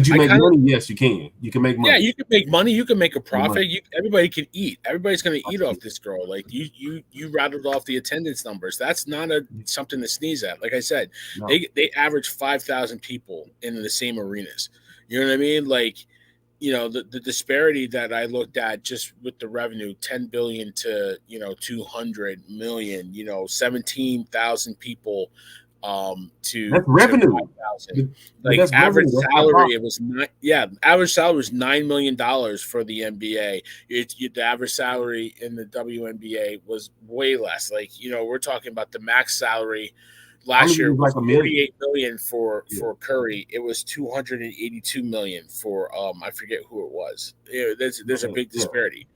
you make money? Yes, you can. You can make money. Yeah, you can make money. You can make a profit. Everybody can eat. Everybody's going to eat off this girl. Like you rattled off the attendance numbers. That's not something to sneeze at. Like I said, no. They average 5,000 people in the same arenas. You know what I mean? Like, the disparity that I looked at just with the revenue, 10 billion to 200 million, 17,000 people to that's revenue. Like that's average revenue. Salary, average salary was $9 million for the NBA. The average salary in the WNBA was way less. Like, we're talking about the max salary. Last year was like $48 million for Curry. It was $282 million for I forget who it was. There's a big disparity.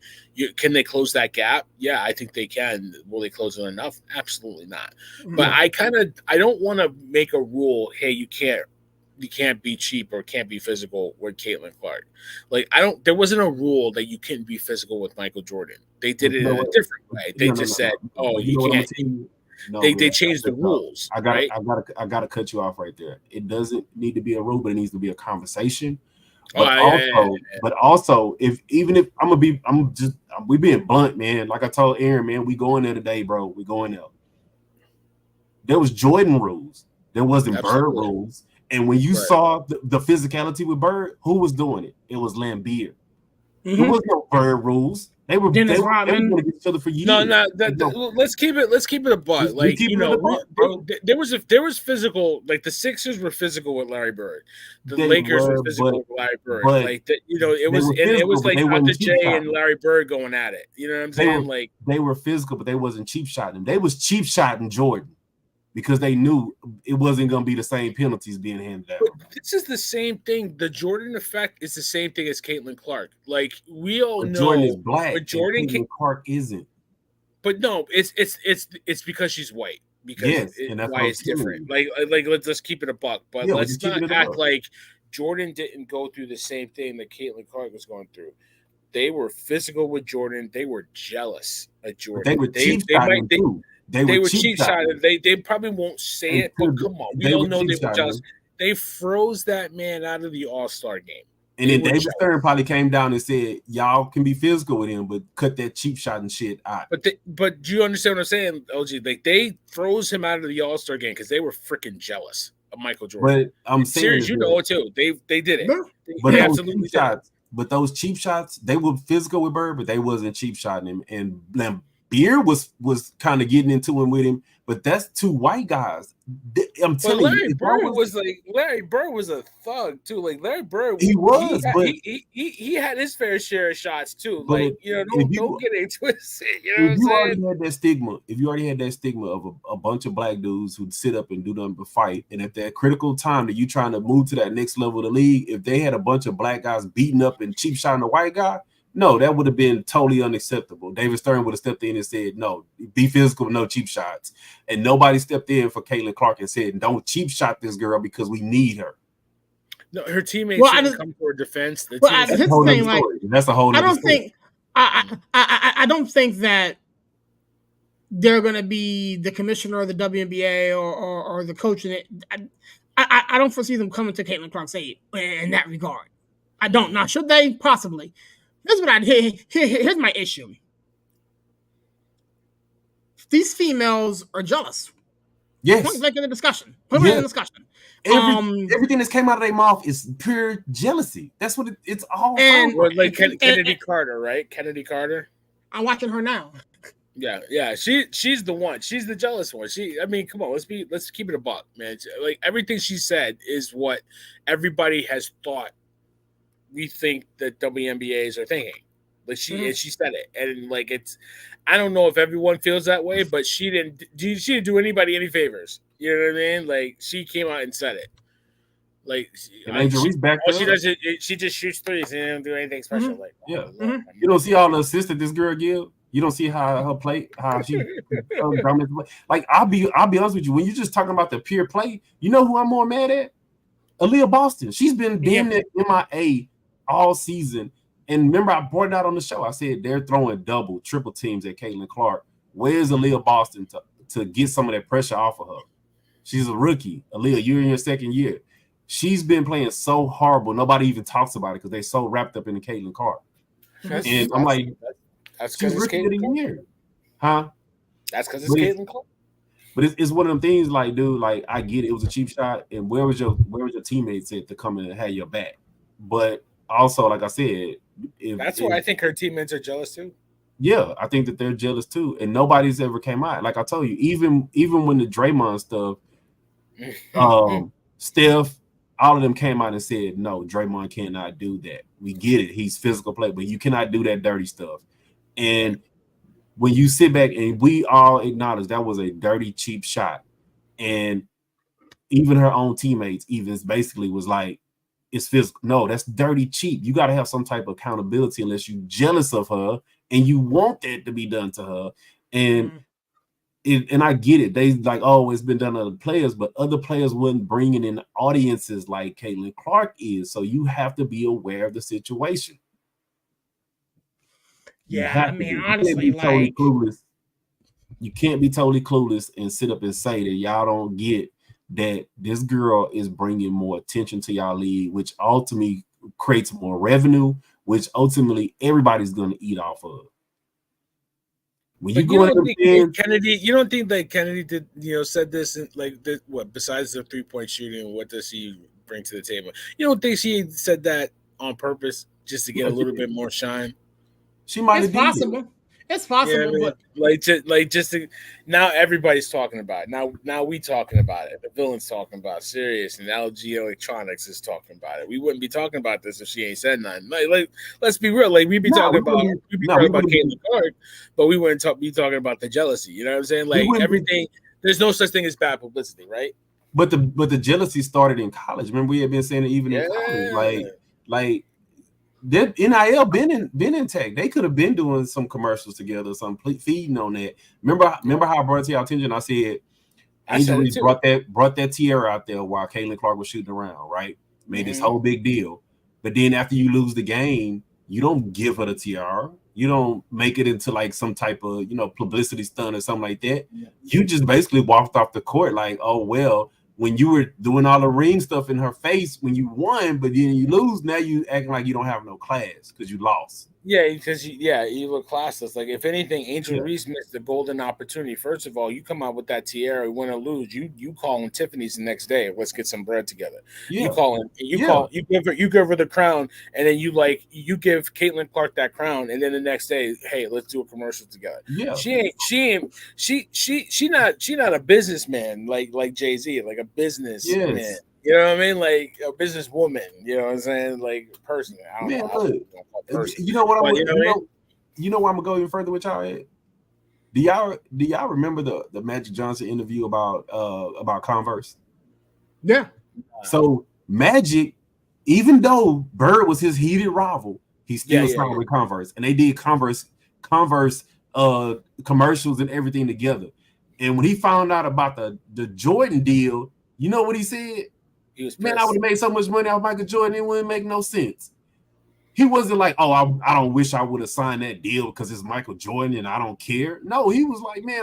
Can they close that gap? Yeah, I think they can. Will they close it enough? Absolutely not. But I don't want to make a rule. Hey, you can't be cheap or can't be physical with Caitlin Clark. Like, there wasn't a rule that you couldn't be physical with Michael Jordan. They did it in a different way. They just said, you can't. No, they changed the rules. I gotta cut you off right there. It doesn't need to be a rule, but it needs to be a conversation. But also, if we being blunt, man. Like I told Aaron, man, we going there today, bro. We going there. There was Jordan rules. There wasn't Bird rules. And when you saw the physicality with Bird, who was doing it? It was Lambeer. Mm-hmm. There was no Bird rules. They were going to get each other for years. Let's keep it a butt. Like, there was physical. Like, the Sixers were physical with Larry Bird. The Lakers were physical with Larry Bird. It was like Dr. J and Larry Bird going at it. You know what I'm saying? They were physical, but they wasn't cheap shotting. They was cheap shotting Jordan, because they knew it wasn't going to be the same penalties being handed out. But this is the same thing. The Jordan effect is the same thing as Caitlin Clark. Like, we all know Jordan is black, but Caitlin Clark isn't. But no, it's because she's white. Because why it's different. Like let's keep it a buck. But let's not act like Jordan didn't go through the same thing that Caitlin Clark was going through. They were physical with Jordan. They were jealous of Jordan. But they were cheap shotting too. They were cheap shotting. They probably won't say it, but come on, we all know they were jealous. They froze that man out of the All-Star game. And then David Stern probably came down and said, "Y'all can be physical with him, but cut that cheap shot and shit out." But do you understand what I'm saying, OG? Like they froze him out of the All-Star game because they were freaking jealous of Michael Jordan. But I'm saying, serious, you know it too. They did it. But they absolutely shots. But those cheap shots, they were physical with Bird, but they wasn't cheap shotting him. And Beard was kind of getting into him with him. But that's two white guys. I'm telling you, Larry Bird was a thug too. Like Larry Bird, he had his fair share of shots too. Like don't get it twisted. You know what I'm saying? If you already had that stigma of a bunch of black dudes who'd sit up and do nothing but fight, and at that critical time that you trying to move to that next level of the league, if they had a bunch of black guys beating up and cheap shotting a white guy, no, that would have been totally unacceptable. David Stern would have stepped in and said, "No, be physical, no cheap shots." And nobody stepped in for Caitlin Clark and said, "Don't cheap shot this girl because we need her." No, her teammates didn't come for defense. That's a whole other story. I don't think that they're going to be the commissioner of the WNBA or the coach in it. I don't foresee them coming to Caitlin Clark's aid in that regard. I don't. Now, should they? Possibly. Here's my issue. These females are jealous. Yes. Point blank in the discussion. Everything that's came out of their mouth is pure jealousy. That's what it's all about. Like Kennedy Carter, right? Kennedy Carter. I'm watching her now. Yeah. She's the one. She's the jealous one. Come on. Let's keep it a buck, man. Like everything she said is what everybody has thought. We think that WNBAs are thinking. Like she said it, and like I don't know if everyone feels that way, but she didn't do anybody any favors. You know what I mean? Like she came out and said it. Like she just shoots threes and didn't do anything special. Mm-hmm. Like you don't see all the assists that this girl give. You don't see how she like I'll be honest with you. When you're just talking about the pure play, you know who I'm more mad at? Aaliyah Boston. She's been damn near MIA all season. And remember, I brought it out on the show. I said they're throwing double, triple teams at Caitlin Clark. Where's Aaliyah Boston to get some of that pressure off of her? She's a rookie. Aaliyah, you're in your second year. She's been playing so horrible. Nobody even talks about it because they're so wrapped up in the Caitlin Clark. And I'm like, that's because it's Caitlin Clark. Huh? That's because it's Caitlin Clark. But it's one of them things like, dude, like I get it was a cheap shot. And where was your teammates at to come in and have your back? But also, like I said, that's why I think her teammates are jealous too. Yeah, I think that they're jealous too, and nobody's ever came out. Like I told you, even when the Draymond stuff, Steph, all of them came out and said, "No, Draymond cannot do that. We get it; he's physical play, but you cannot do that dirty stuff." And when you sit back and we all acknowledge that was a dirty, cheap shot, and even her own teammates even basically was like, it's physical. No, that's dirty cheap. You got to have some type of accountability unless you're jealous of her and you want that to be done to her. And and I get it. They like, oh, it's been done to other players, but other players wasn't bringing in audiences like Caitlin Clark is. So you have to be aware of the situation. Yeah, I mean, honestly, like you can't be totally clueless and sit up and say that y'all don't get that this girl is bringing more attention to y'all league, which ultimately creates more revenue, which ultimately everybody's going to eat off of. When you don't think that Kennedy did, said this and like this, what besides the 3-point shooting, what does he bring to the table? You don't think she said that on purpose just to get a little bit more shine? She might have been possible. It's possible, but now everybody's talking about it. Now we talking about it. The villain's talking about it. Sirius and LG Electronics is talking about it. We wouldn't be talking about this if she ain't said nothing. Like let's be real. Like we'd be talking about Caitlin Clark, but we wouldn't be talking about the jealousy. You know what I'm saying? Like everything. There's no such thing as bad publicity, right? But the jealousy started in college. Remember, we had been saying it even in college. Like. That NIL been in tech. They could have been doing some commercials together, some feeding on that. Remember how I brought it to your attention? I said Angel Reese brought that tiara out there while Caitlin Clark was shooting around, right? Made this whole big deal. But then after you lose the game, You don't give her the tiara. You don't make it into like some type of, publicity stunt or something like that. You just basically walked off the court like, oh, well, when you were doing all the ring stuff in her face when you won, but then you lose, now you acting like you don't have no class because you lost. Yeah, because you look classless. Like if anything, Angel Reese missed the golden opportunity. First of all, you come out with that tiara, win or lose, you call in Tiffany's the next day. Let's get some bread together. You call in, you give her the crown, and then you give Caitlin Clark that crown, and then the next day, hey, let's do a commercial together. Yeah, she not a businessman like Jay-Z, like a businessman. Yes. You know what I mean? Like a businesswoman, you know what I'm saying? Like personally. I don't know. You know what I'm you know where I'm gonna go even further with y'all at? Do y'all remember the Magic Johnson interview about Converse? Yeah. So Magic, even though Bird was his heated rival, he still signed with Converse, and they did Converse commercials and everything together. And when he found out about the Jordan deal, you know what he said? He was Man, I would have made so much money off Michael Jordan, it wouldn't make no sense. He wasn't like, oh, I don't wish I would have signed that deal because it's Michael Jordan and I don't care. No, he was like, man,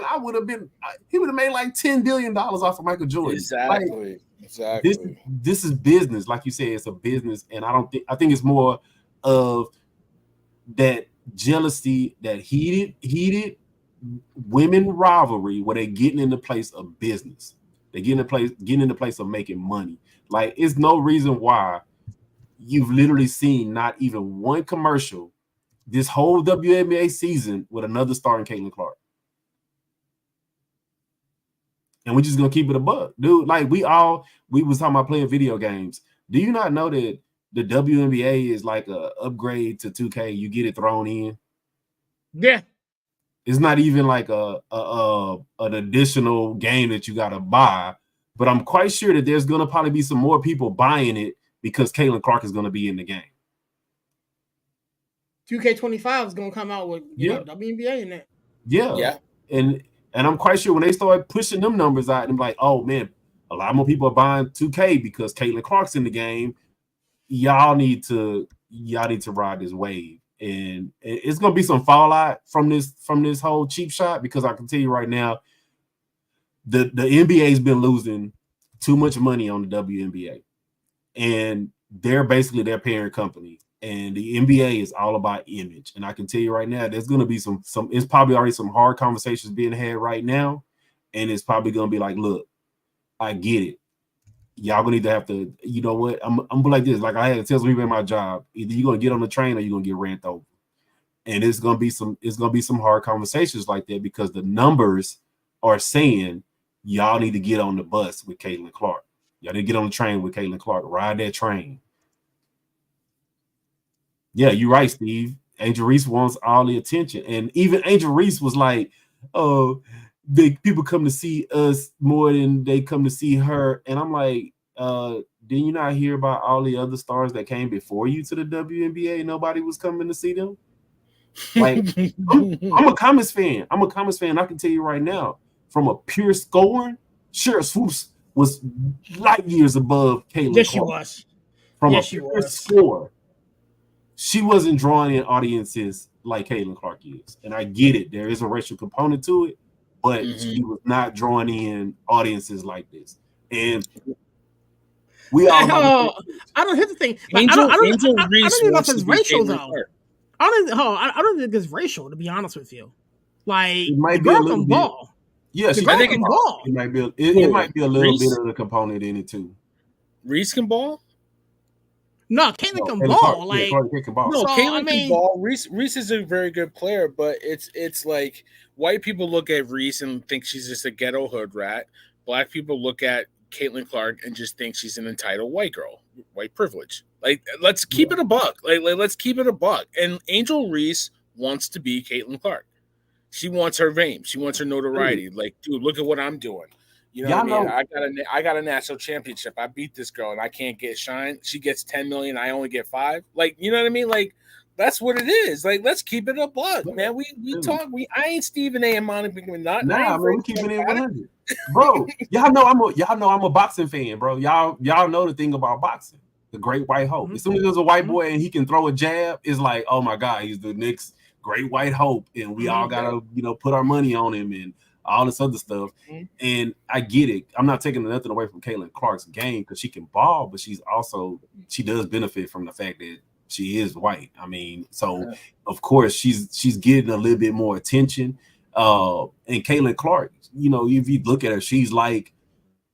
he would have made like $10 billion off of Michael Jordan. Exactly. This is business. Like you said, it's a business. And I think it's more of that jealousy, that heated women rivalry where they're getting in the place of business. They getting in the place of making money. Like, it's no reason why you've literally seen not even one commercial this whole WNBA season with another star in Caitlin Clark. And we're just gonna keep it a buck, dude. Like we was talking about playing video games. Do you not know that the WNBA is like a upgrade to 2K? You get it thrown in. Yeah. It's not even like an additional game that you gotta buy. But I'm quite sure that there's gonna probably be some more people buying it because Caitlin Clark is gonna be in the game. 2K25 is gonna come out with WNBA in it. Yeah. And I'm quite sure when they start pushing them numbers out, and like, oh man, a lot more people are buying 2K because Caitlin Clark's in the game. Y'all need to ride this wave. And it's gonna be some fallout from this whole cheap shot, because I can tell you right now, the NBA's been losing too much money on the WNBA, and they're basically their parent company. And the NBA is all about image. And I can tell you right now, there's gonna be some. It's probably already some hard conversations being had right now, and it's probably gonna be like, look, I get it. Y'all gonna need to have to, you know what? I'm like this. Like I had to tell some people in my job, either you're gonna get on the train or you're gonna get ran over. And it's gonna be some hard conversations like that, because the numbers are saying y'all need to get on the bus with Caitlin Clark. Y'all need to get on the train with Caitlin Clark. Ride that train. Yeah, you're right, Steve. Angel Reese wants all the attention. And even Angel Reese was like, oh, people come to see us more than they come to see her. And I'm like, didn't you not hear about all the other stars that came before you to the WNBA? Nobody was coming to see them. Like, I'm a Comets fan. I can tell you right now, from a pure scoring, Cheryl Swoops was light years above Caitlin. Yes, she was. From a pure score, she wasn't drawing in audiences like Caitlin Clark is. And I get it. There is a racial component to it, but she was not drawing in audiences like this. And we all know. I don't hit the thing. Like, I don't even know if it's racial, though. I don't think it's racial, to be honest with you. Like, it might be a little bit. Yeah, the girl can ball. It might be a little bit of the component in it too. Reese can ball? No, Caitlin can ball. Caitlin can ball. Reese is a very good player, but it's like white people look at Reese and think she's just a ghetto hood rat. Black people look at Caitlin Clark and just think she's an entitled white girl, white privilege. Like, let's keep it a buck. Like, let's keep it a buck. And Angel Reese wants to be Caitlin Clark. She wants her fame. She wants her notoriety. Like, dude, look at what I'm doing. You know what I mean? I got a national championship. I beat this girl, and I can't get shine. She gets 10 million. I only get 5. Like, you know what I mean? Like, that's what it is. Like, let's keep it a buck, man. We talk. I ain't Stephen A. and Monica McMahon. Man, we keeping it 100, bro. Y'all know I'm a boxing fan, bro. Y'all know the thing about boxing. the great white hope. As soon as there's a white boy and he can throw a jab, it's like, oh my God, he's the next great white hope, and we all gotta, put our money on him and all this other stuff. And I get it. I'm not taking nothing away from Caitlin Clark's game because she can ball, but she does benefit from the fact that she is white. I mean, so of course she's getting a little bit more attention. And Caitlin Clark, if you look at her, she's like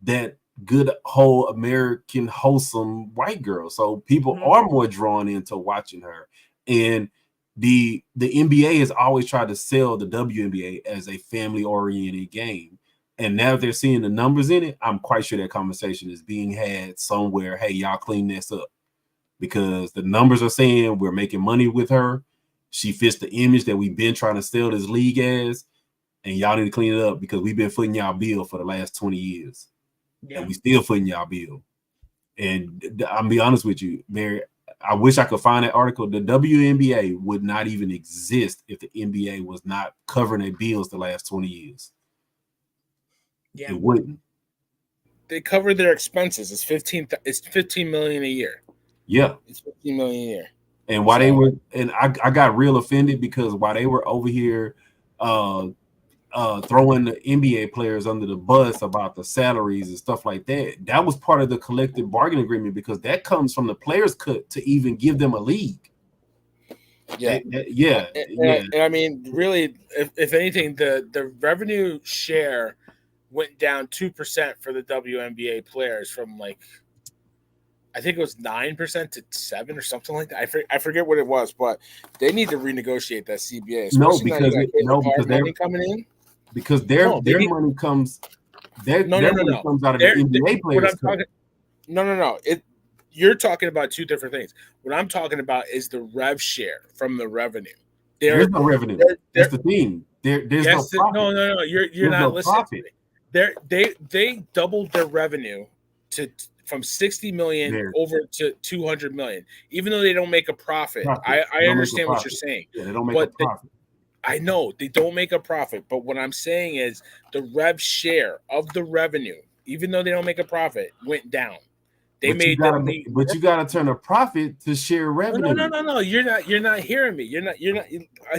that good whole American wholesome white girl. So people are more drawn into watching her. And the NBA has always tried to sell the WNBA as a family-oriented game. And now they're seeing the numbers in it, I'm quite sure that conversation is being had somewhere. Hey, y'all clean this up. Because the numbers are saying we're making money with her. She fits the image that we've been trying to sell this league as. And y'all need to clean it up because we've been footing y'all bill for the last 20 years. Yeah. And we still footing y'all bill. And I'll be honest with you, Mary, I wish I could find that article. The WNBA would not even exist if the NBA was not covering their bills the last 20 years. Yeah. It wouldn't. They cover their expenses. It's $15 million a year. Yeah. It's $15 million a year. And while they were, and I got real offended because while they were over here throwing the NBA players under the bus about the salaries and stuff like that, that was part of the collective bargaining agreement because that comes from the players' cut to even give them a league. Yeah. And I mean, really, if anything, the revenue share went down 2% for the WNBA players from I think it was 9% to 7% or something like that. I forget what it was, but they need to renegotiate that CBA. No, because they're coming in. Because their money comes. Their money comes out of the NBA players. No. You're talking about two different things. What I'm talking about is the rev share from the revenue. There's no revenue. That's the thing. There's no profit. No. You're not listening to me. They doubled their revenue from 60 million over to 200 million, even though they don't make a profit. I understand what you're saying. Yeah, they don't make a profit. I know they don't make a profit, but what I'm saying is the rev share of the revenue, even though they don't make a profit, went down. But you got to turn a profit to share revenue. No. You're not hearing me. You're not.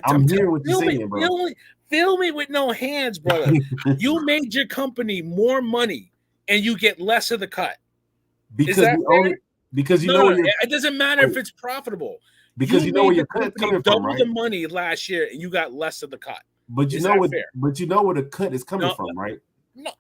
I'm hearing what you're saying, bro. Feel me with no hands, brother. You made your company more money, and you get less of the cut. Because it doesn't matter if it's profitable. Because you know where your cut coming from, right? Double the money last year, and you got less of the cut. But you know where the cut is coming from, right?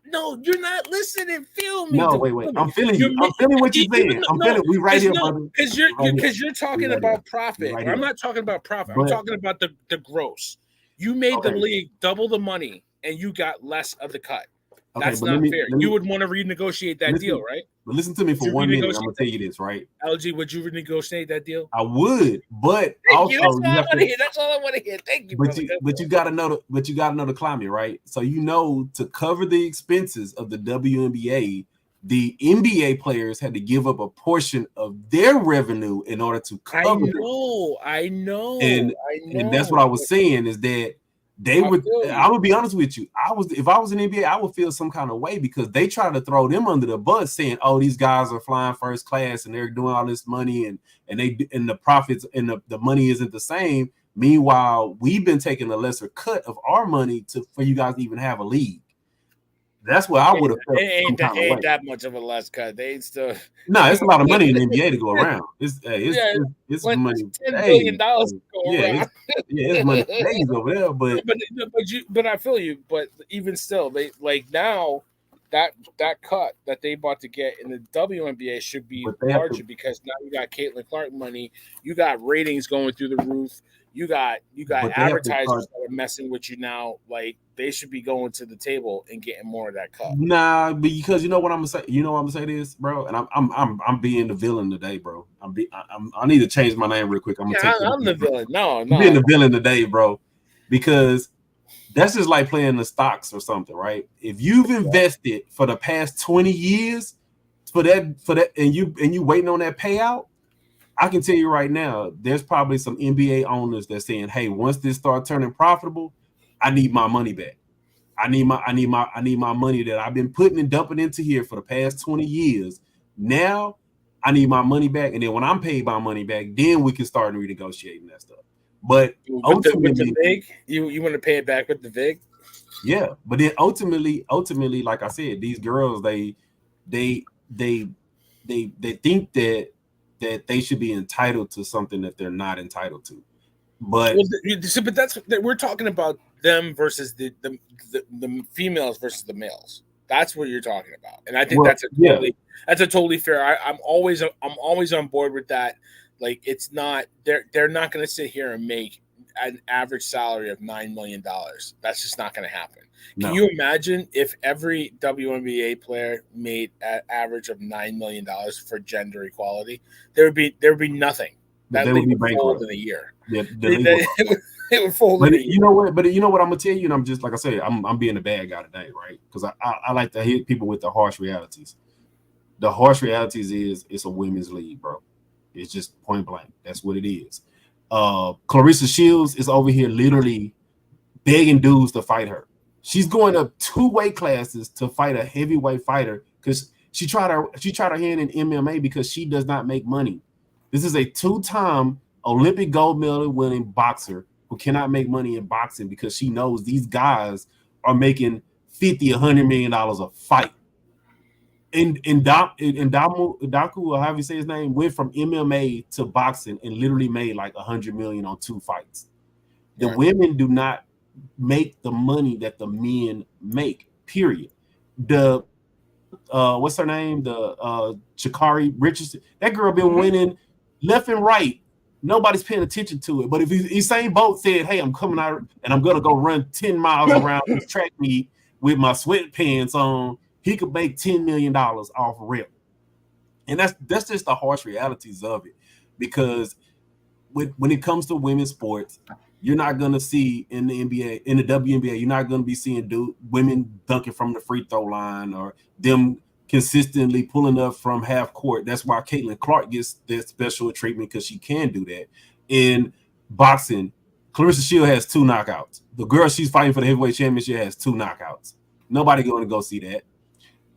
No, you're not listening. Feel me. No, wait. I'm feeling you. I'm feeling what you're saying. I'm feeling we right here, brother. Because you're talking about profit. I'm not talking about profit. I'm talking about the gross. You made the league double the money, and you got less of the cut. That's not fair. You would want to renegotiate that deal, right? But listen to me for 1 minute. I'm gonna tell you this, right? LG, would you renegotiate that deal? I would, but also that's all I want to hear. Thank you. But you gotta know the climate, right? So to cover the expenses of the WNBA, the NBA players had to give up a portion of their revenue in order to cover it. I know. And that's what I was saying is that they would. I would be honest with you. If I was an NBA, I would feel some kind of way because they try to throw them under the bus, saying, "Oh, these guys are flying first class and they're doing all this money, and the profits and the money isn't the same." Meanwhile, we've been taking a lesser cut of our money for you guys to even have a league. That's what I would have felt. Ain't that much of a less cut. They ain't still. No, it's a lot of money in the NBA to go around. It's money. $10 billion go around. It's money days over there. But I feel you. But even still, they now that cut that they about to get in the WNBA should be larger because now you got Caitlin Clark money. You got ratings going through the roof. You got advertisers that are messing with you now. Like they should be going to the table and getting more of that cut. Nah, because you know what I'm gonna say. You know what I'm gonna say this, bro. And I'm being the villain today, bro. I need to change my name real quick. I'm the villain. No. I'm being the villain today, bro. Because that's just like playing the stocks or something, right? If you've invested for the past 20 years for that, and you waiting on that payout. I can tell you right now, there's probably some NBA owners that's saying, "Hey, once this starts turning profitable, I need my money back. I need my money that I've been putting and dumping into here for the past 20 years. Now, I need my money back, and then when I'm paid my money back, then we can start renegotiating that stuff. But ultimately, with the VIG, you want to pay it back with the VIG? Yeah, but then ultimately, like I said, these girls they think that they should be entitled to something that they're not entitled to. But but that's we're talking about them versus the females versus the males. That's what you're talking about, and I think that's a totally fair. I'm always on board with that. Like, it's not they're not going to sit here and make an average salary of $9 million. That's just not going to happen. No. Can you imagine if every WNBA player made an average of $9 million for gender equality? There would be nothing. That they league would be would fold bankrupt in a year. Yeah, it would fold in a year. You know what? I'm gonna tell you, and I'm just like I say, I'm being a bad guy today, right? Because I like to hit people with the harsh realities. The harsh realities is it's a women's league, bro. It's just point blank. That's what it is. Clarissa Shields is over here literally begging dudes to fight her. She's going up 2 weight classes to fight a heavyweight fighter because she tried her hand in MMA because she does not make money. This is a 2-time Olympic gold medal winning boxer who cannot make money in boxing because she knows these guys are making $50-100 million a fight. And Daku, or however you say his name, went from MMA to boxing and literally made like $100 million on 2 fights. The women do not make the money that the men make. Period. The what's her name? The Sha'Carri Richardson. That girl been winning left and right. Nobody's paying attention to it. But if Usain Bolt said, "Hey, I'm coming out and I'm gonna go run 10 miles around this track meet with my sweatpants on," he could make $10 million off rip. And that's just the harsh realities of it. Because when it comes to women's sports, you're not going to see in the NBA, in the WNBA, you're not going to be seeing women dunking from the free throw line or them consistently pulling up from half court. That's why Caitlin Clark gets that special treatment, because she can do that. In boxing, Clarissa Shields has 2 knockouts. The girl she's fighting for the heavyweight championship has 2 knockouts. Nobody going to go see that.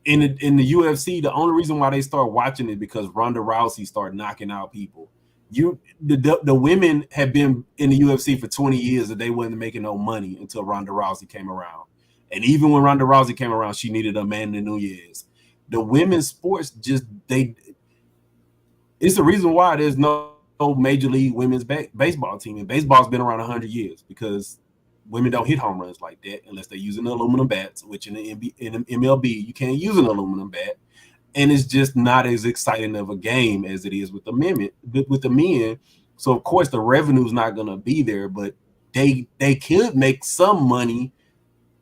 In the UFC, the only reason why they start watching it because Ronda Rousey started knocking out people. The women have been in the UFC for 20 years and they wasn't making no money until Ronda Rousey came around. And even when Ronda Rousey came around, she needed Amanda Nunes. The women's sports it's the reason why there's no major league women's baseball team. And baseball's been around 100 years because women don't hit home runs like that unless they're using aluminum bats, which in the MLB, you can't use an aluminum bat. And it's just not as exciting of a game as it is with the men. So, of course, the revenue is not going to be there, but they could make some money.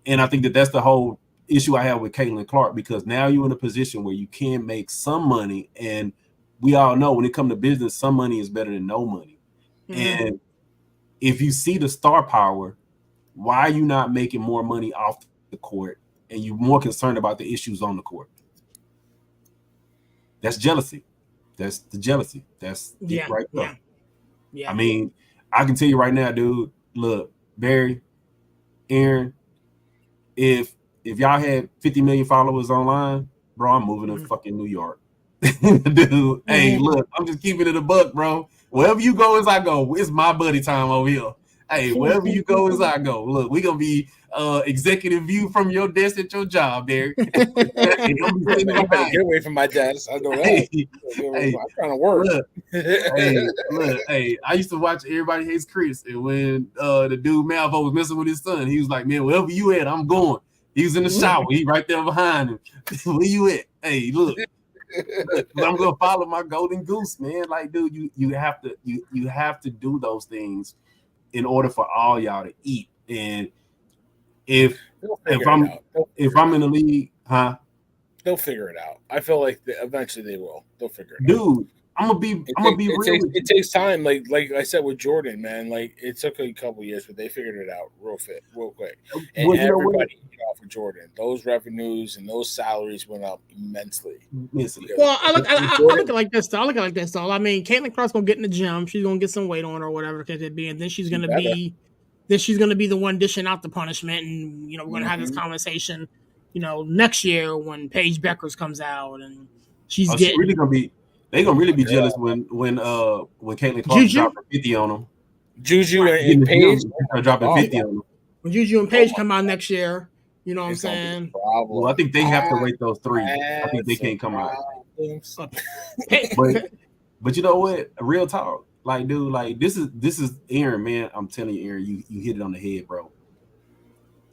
And I think that's the whole issue I have with Caitlin Clark, because now you're in a position where you can make some money. And we all know when it comes to business, some money is better than no money. Mm-hmm. And if you see the star power, why are you not making more money off the court and you're more concerned about the issues on the court? That's jealousy. That's the jealousy. That's it right there. Yeah. I mean, I can tell you right now, dude, look, Barry, Aaron, if y'all had 50 million followers online, bro, I'm moving to fucking New York. Dude, hey, look, I'm just keeping it a buck, bro. Wherever you go as I go, it's my buddy time over here. Hey, wherever you go as I go. Look, we're going to be executive view from your desk at your job, Derek. Get away from my desk. I know that. Hey, I'm trying to work. Look, I used to watch Everybody Hates Chris, and when the dude Malvo was messing with his son, he was like, man, wherever you at, I'm going. He was in the shower. He right there behind him. Where you at? Hey, look. I'm gonna follow my golden goose, man. Like, dude, you have to do those things in order for all y'all to eat. And if I'm in the league, they'll figure it out. I feel like eventually they will. They'll figure it out. Dude, I'm gonna be real. It takes time. Like I said with Jordan, man. Like, it took a couple years, but they figured it out real quick. And everybody got off of Jordan. Those revenues and those salaries went up immensely. Well, I look at it like this. Though. I mean, Caitlin Clark's gonna get in the gym. She's gonna get some weight on or whatever it could be, and then she's gonna be the one dishing out the punishment. And we're gonna have this conversation, next year when Paige Beckers comes out and she's really gonna be. They gonna really be jealous when Caitlin Clark Juju? dropping 50 on them. Juju Right. and Paige Dropping 50 on them. When Juju and Paige come out next year, you know what I'm it's gonna be a saying? problem. Well, I think they have to wait those 3. I think they can't come out. But you know what? Real talk, like, dude, like this is Aaron, man. I'm telling you, Aaron, you hit it on the head, bro.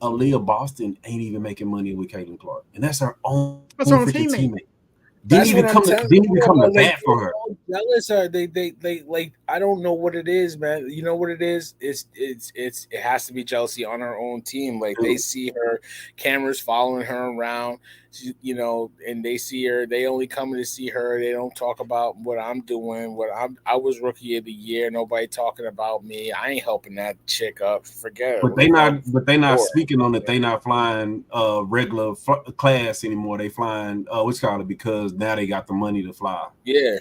Aaliyah Boston ain't even making money with Caitlin Clark, and that's her own freaking teammate. Didn't even come to bat for her. Jealous are they like I don't know what it is, man. You know what it is? It has to be jealousy on her own team. Like they see her cameras following her around, you know, and they see her. They only come to see her. They don't talk about what I'm doing. I was rookie of the year. Nobody talking about me. I ain't helping that chick up. Forget her. But they not speaking on it. They not flying regular class anymore. They flying what's called it, because now they got the money to fly. Yeah.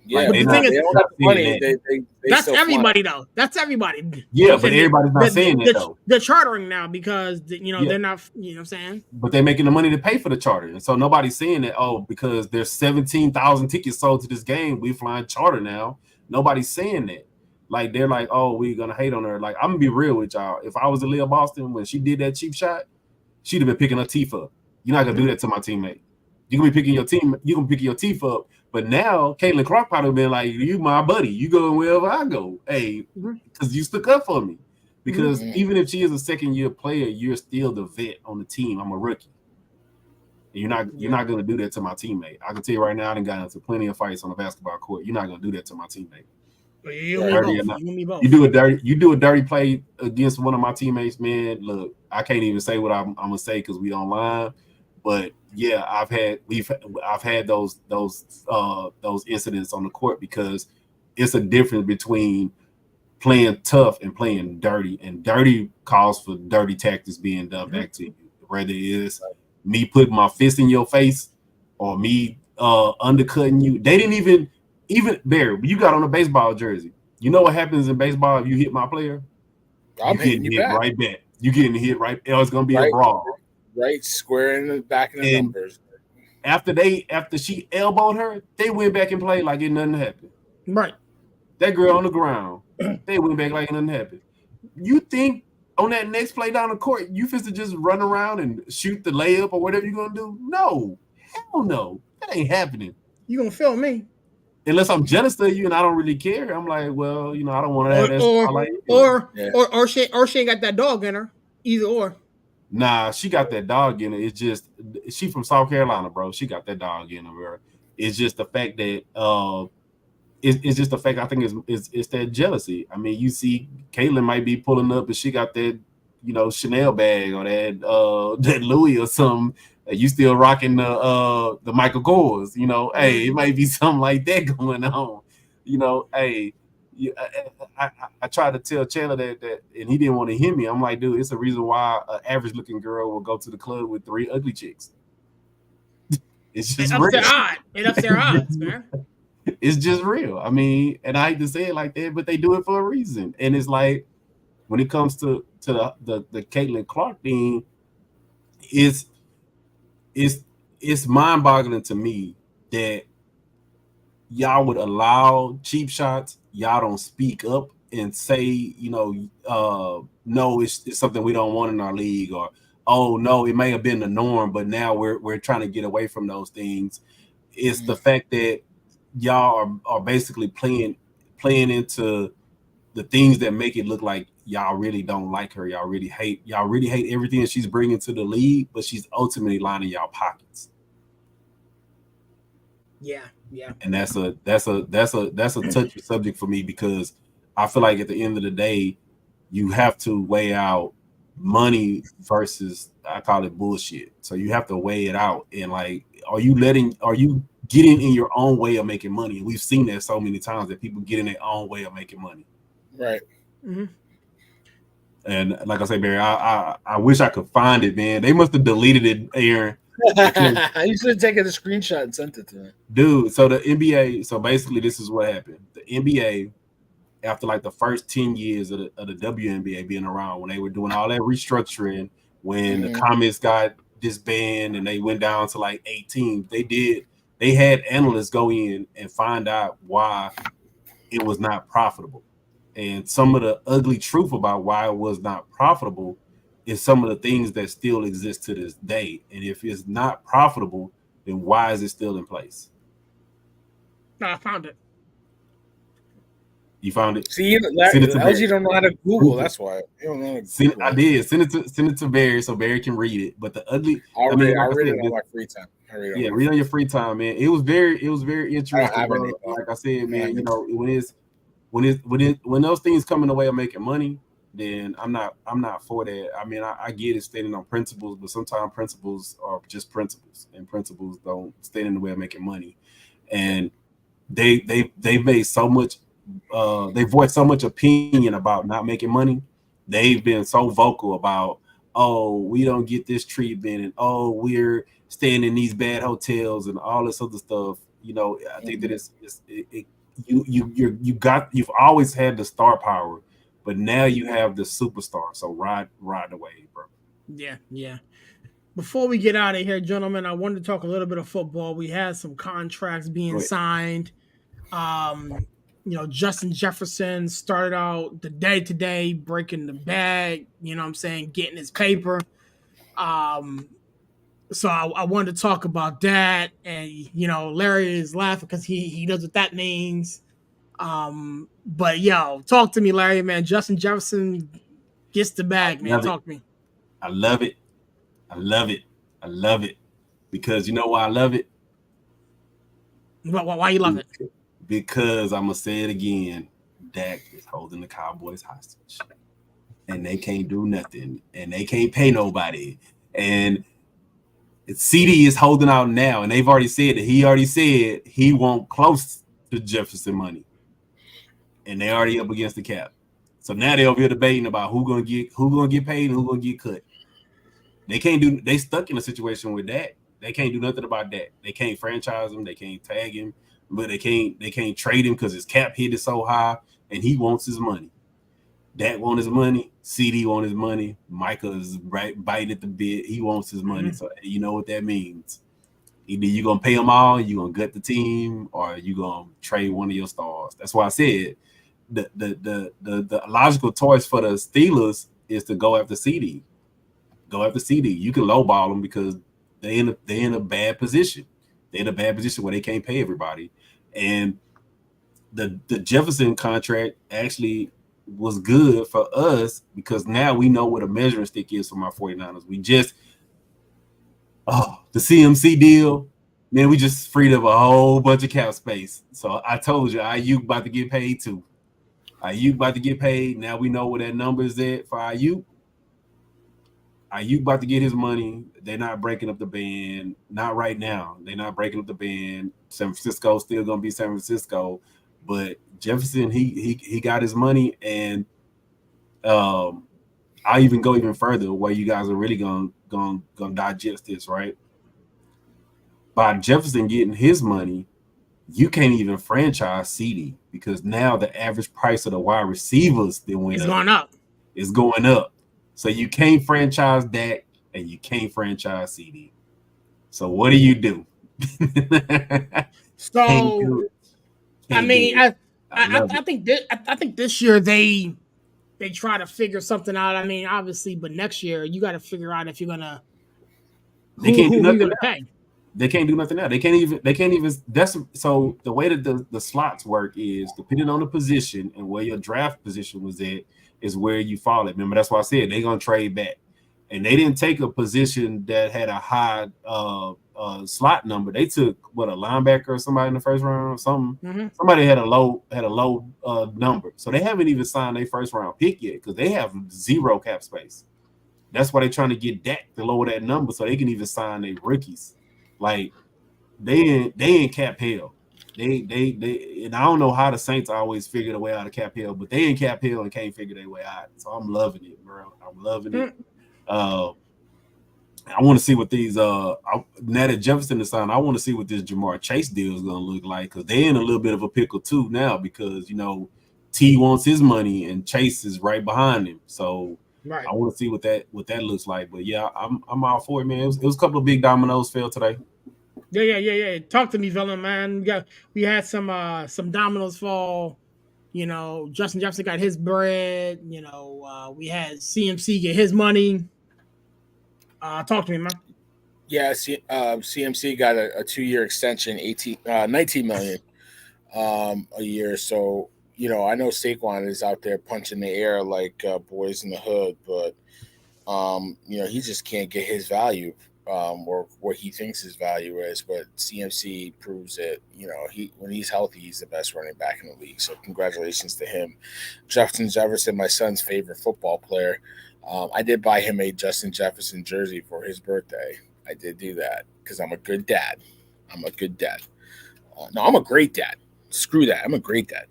Yeah, but the thing is, they don't have the money. They that's everybody though. That's everybody. Yeah, but everybody's not saying that though. They're chartering now because they're not. You know what I'm saying? But they're making the money to pay for the charter, and so nobody's saying that. Oh, because there's 17,000 tickets sold to this game, we flying charter now. Nobody's saying that. Like they're like, oh, we're gonna hate on her. Like I'm gonna be real with y'all. If I was Aaliyah Boston when she did that cheap shot, she'd have been picking her teeth up. You're not gonna do that to my teammate. You're gonna be picking your team. You're gonna pick your teeth up. But now Caitlin Clark probably been like, you my buddy. You go wherever I go. Hey, because you stuck up for me. Because even if she is a second-year player, you're still the vet on the team. I'm a rookie. And you're not gonna do that to my teammate. I can tell you right now, I done got into plenty of fights on the basketball court. You're not gonna do that to my teammate. You do a dirty play against one of my teammates, man. Look, I can't even say what I'm gonna say because we online. But yeah, I've had those incidents on the court because it's a difference between playing tough and playing dirty, and dirty calls for dirty tactics being done back to you. Whether it is me putting my fist in your face or me undercutting you. They didn't even Barry, you got on a baseball jersey. You know what happens in baseball if you hit my player? I'm hitting you back. Right back. You getting hit right. It's gonna be a brawl. Right, square in the back of the numbers. After she elbowed her, they went back and played like it nothing happened. Right. That girl on the ground, they went back like nothing happened. You think on that next play down the court, you to just run around and shoot the layup or whatever you're gonna do? No, hell no, that ain't happening. You gonna film me? Unless I'm jealous of you and I don't really care. I'm like, well, I don't want to have that. Or she ain't got that dog in her. Either or. Nah, she got that dog in her. It's just she from South Carolina, bro. She got that dog in her, bro. It's just the fact that it's just the fact I think it's that jealousy. I mean, you see, Caitlin might be pulling up and she got that Chanel bag or that Louis or something. You still rocking the Michael Kors, Hey, it might be something like that going on, Hey. I tried to tell Chandler that, and he didn't want to hear me. I'm like, dude, it's a reason why an average-looking girl will go to the club with 3 ugly chicks. It's just real. It ups their odds, man. It's just real. I mean, and I hate to say it like that, but they do it for a reason. And it's like when it comes to the Caitlin Clark thing, it's mind-boggling to me that y'all would allow cheap shots. Y'all don't speak up and say, no, it's something we don't want in our league, or oh no, it may have been the norm, but now we're trying to get away from those things. It's the fact that y'all are basically playing into the things that make it look like y'all really don't like her. Y'all really hate everything that she's bringing to the league, but she's ultimately lining y'all pockets. Yeah. And that's a touchy subject for me, because I feel like at the end of the day, you have to weigh out money versus, I call it bullshit. So you have to weigh it out. And like, are you getting in your own way of making money? And we've seen that so many times, that people get in their own way of making money. Right. Mm-hmm. And like I say, Barry, I wish I could find it, man. They must have deleted it, Aaron. You should have taken a screenshot and sent it to me. Dude, so the NBA, so basically this is what happened. The NBA, after like the first 10 years of the WNBA being around, when they were doing all that restructuring, when the Comets got disbanded and they went down to like 8 teams, they did they had analysts go in and find out why it was not profitable. And some of the ugly truth about why it was not profitable is some of the things that still exist to this day. And if it's not profitable, then why is it still in place? No, I found it. You found it? See, LG don't know how to Google. That's why. You don't know how to Google. I did. Send it to Barry so Barry can read it. But the ugly, I read it on my free time. Read on your free time, man. It was very interesting. Like I said, man, you know, when those things come in the way of making money, then I'm not for that. I mean, I get it standing on principles, but sometimes principles are just principles, and principles don't stand in the way of making money. And they've made so much. They voiced so much opinion about not making money. They've been so vocal about, oh, we don't get this treatment, and oh, we're staying in these bad hotels and all this other stuff. You know, I think that you've always had the star power, but now you have the superstar. So ride the wave, bro. Yeah. Before we get out of here, gentlemen, I wanted to talk a little bit of football. We had some contracts being signed. You know, Justin Jefferson started out the day today breaking the bag, you know what I'm saying, getting his paper. So I wanted to talk about that. And, you know, Larry is laughing because he knows what that means. But, yo, talk to me, Larry, man. Justin Jefferson gets the bag, man. Talk to me. I love it. Because you know why I love it? Why you love it? Because I'm going to say it again, Dak is holding the Cowboys hostage. And they can't do nothing. And they can't pay nobody. And CD is holding out now. And they've already said that he won't close to Jefferson money. And they already up against the cap. So now they're over here debating about who's gonna get paid and who's gonna get cut. They stuck in a situation with that. They can't do nothing about that. They can't franchise him, they can't tag him. But they can't trade him because his cap hit is so high, and he wants his money. Dak wants his money. CD wants his money. Micah is biting at the bit. He wants his money. So you know what that means. Either you're gonna pay them all, you're gonna gut the team, or you're gonna trade one of your stars. That's why I said the logical choice for the Steelers is to go after CD. Go after CD. You can lowball them because they in a bad position. They're in a bad position where they can't pay everybody. And the Jefferson contract actually was good for us because now we know what a measuring stick is for my 49ers. The CMC deal, man, we just freed up a whole bunch of cap space. So I told you, Ayuk about to get paid too. Ayuk about to get paid. Now we know where that number is at for Ayuk. Ayuk about to get his money. They're not breaking up the band. Not right now. They're not breaking up the band. San Francisco's still gonna be San Francisco, but Jefferson he got his money, and I even go even further where you guys are really gonna digest this, right? By Jefferson getting his money, you can't even franchise CD because now the average price of the wide receivers it's going up. It's going up. So you can't franchise Dak and you can't franchise CD. So what do you do? So I mean, I think this year they try to figure something out. I mean, obviously, but next year you got to figure out if you're gonna they can't do nothing gonna pay. They can't do nothing now. They can't even. That's so the way that the slots work is depending on the position and where your draft position was at is where you fall at. Remember, that's why I said they're gonna trade back, and they didn't take a position that had a high slot number. They took a linebacker or somebody in the first round or something. Mm-hmm. Somebody had a low number, so they haven't even signed their first round pick yet because they have zero cap space. That's why they're trying to get Dak to lower that number so they can even sign their rookies. Like they in cap hell. They and I don't know how the Saints always figure their way out of cap hell, but they in cap hell and can't figure their way out. So I'm loving it, bro. I'm loving it. I want to see what these now that Jefferson is signed, I want to see what this Jamar Chase deal is gonna look like because they're in a little bit of a pickle too now because T wants his money and Chase is right behind him. So right. I want to see what that looks like. But yeah, I'm all for it, man. It was a couple of big dominoes fell today. Yeah. Talk to me, villain, man. We had some dominoes fall. Justin Jefferson got his bread. We had CMC get his money. Talk to me, man. Yeah, CMC got a 2-year extension, 19 million a year. So I know Saquon is out there punching the air like boys in the hood, but he just can't get his value or what he thinks his value is. But CMC proves it. When he's healthy, he's the best running back in the league. So congratulations to him. Justin Jefferson, my son's favorite football player. I did buy him a Justin Jefferson jersey for his birthday. I did do that because I'm a good dad. I'm a good dad. No, I'm a great dad. Screw that. I'm a great dad.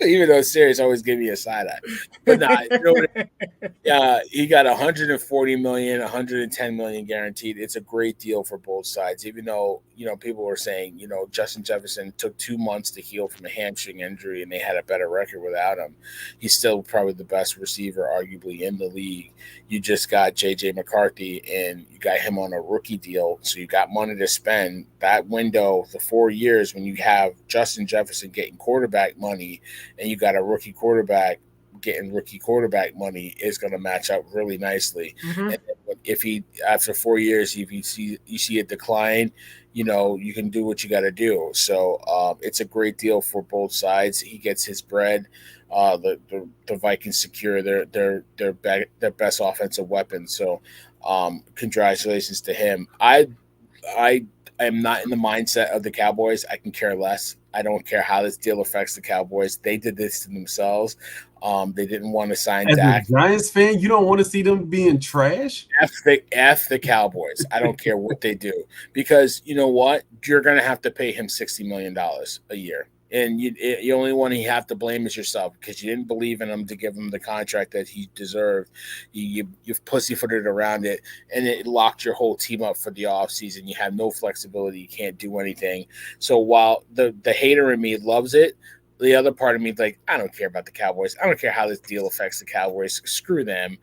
Even though Sirius always give me a side eye, but nah, he got 140 million, 110 million guaranteed. It's a great deal for both sides. Even though people were saying Justin Jefferson took 2 months to heal from a hamstring injury, and they had a better record without him. He's still probably the best receiver, arguably in the league. You just got JJ McCarthy, and you got him on a rookie deal, so you got money to spend. That window, the 4 years, when you have Justin Jefferson getting quarterback money, and you got a rookie quarterback getting rookie quarterback money, is going to match up really nicely. Mm-hmm. And if he, after 4 years, if you see a decline, you can do what you got to do. So it's a great deal for both sides. He gets his bread. The Vikings secure their best offensive weapon. So congratulations to him. I am not in the mindset of the Cowboys. I can care less. I don't care how this deal affects the Cowboys. They did this to themselves. They didn't want to sign Dak. As a Giants fan, you don't want to see them being trash? F the Cowboys. I don't care what they do. Because you know what? You're going to have to pay him $60 million a year. And the only one you have to blame is yourself because you didn't believe in him to give him the contract that he deserved. You've pussyfooted around it, and it locked your whole team up for the offseason. You have no flexibility. You can't do anything. So while the hater in me loves it, the other part of me is like, I don't care about the Cowboys. I don't care how this deal affects the Cowboys. Screw them.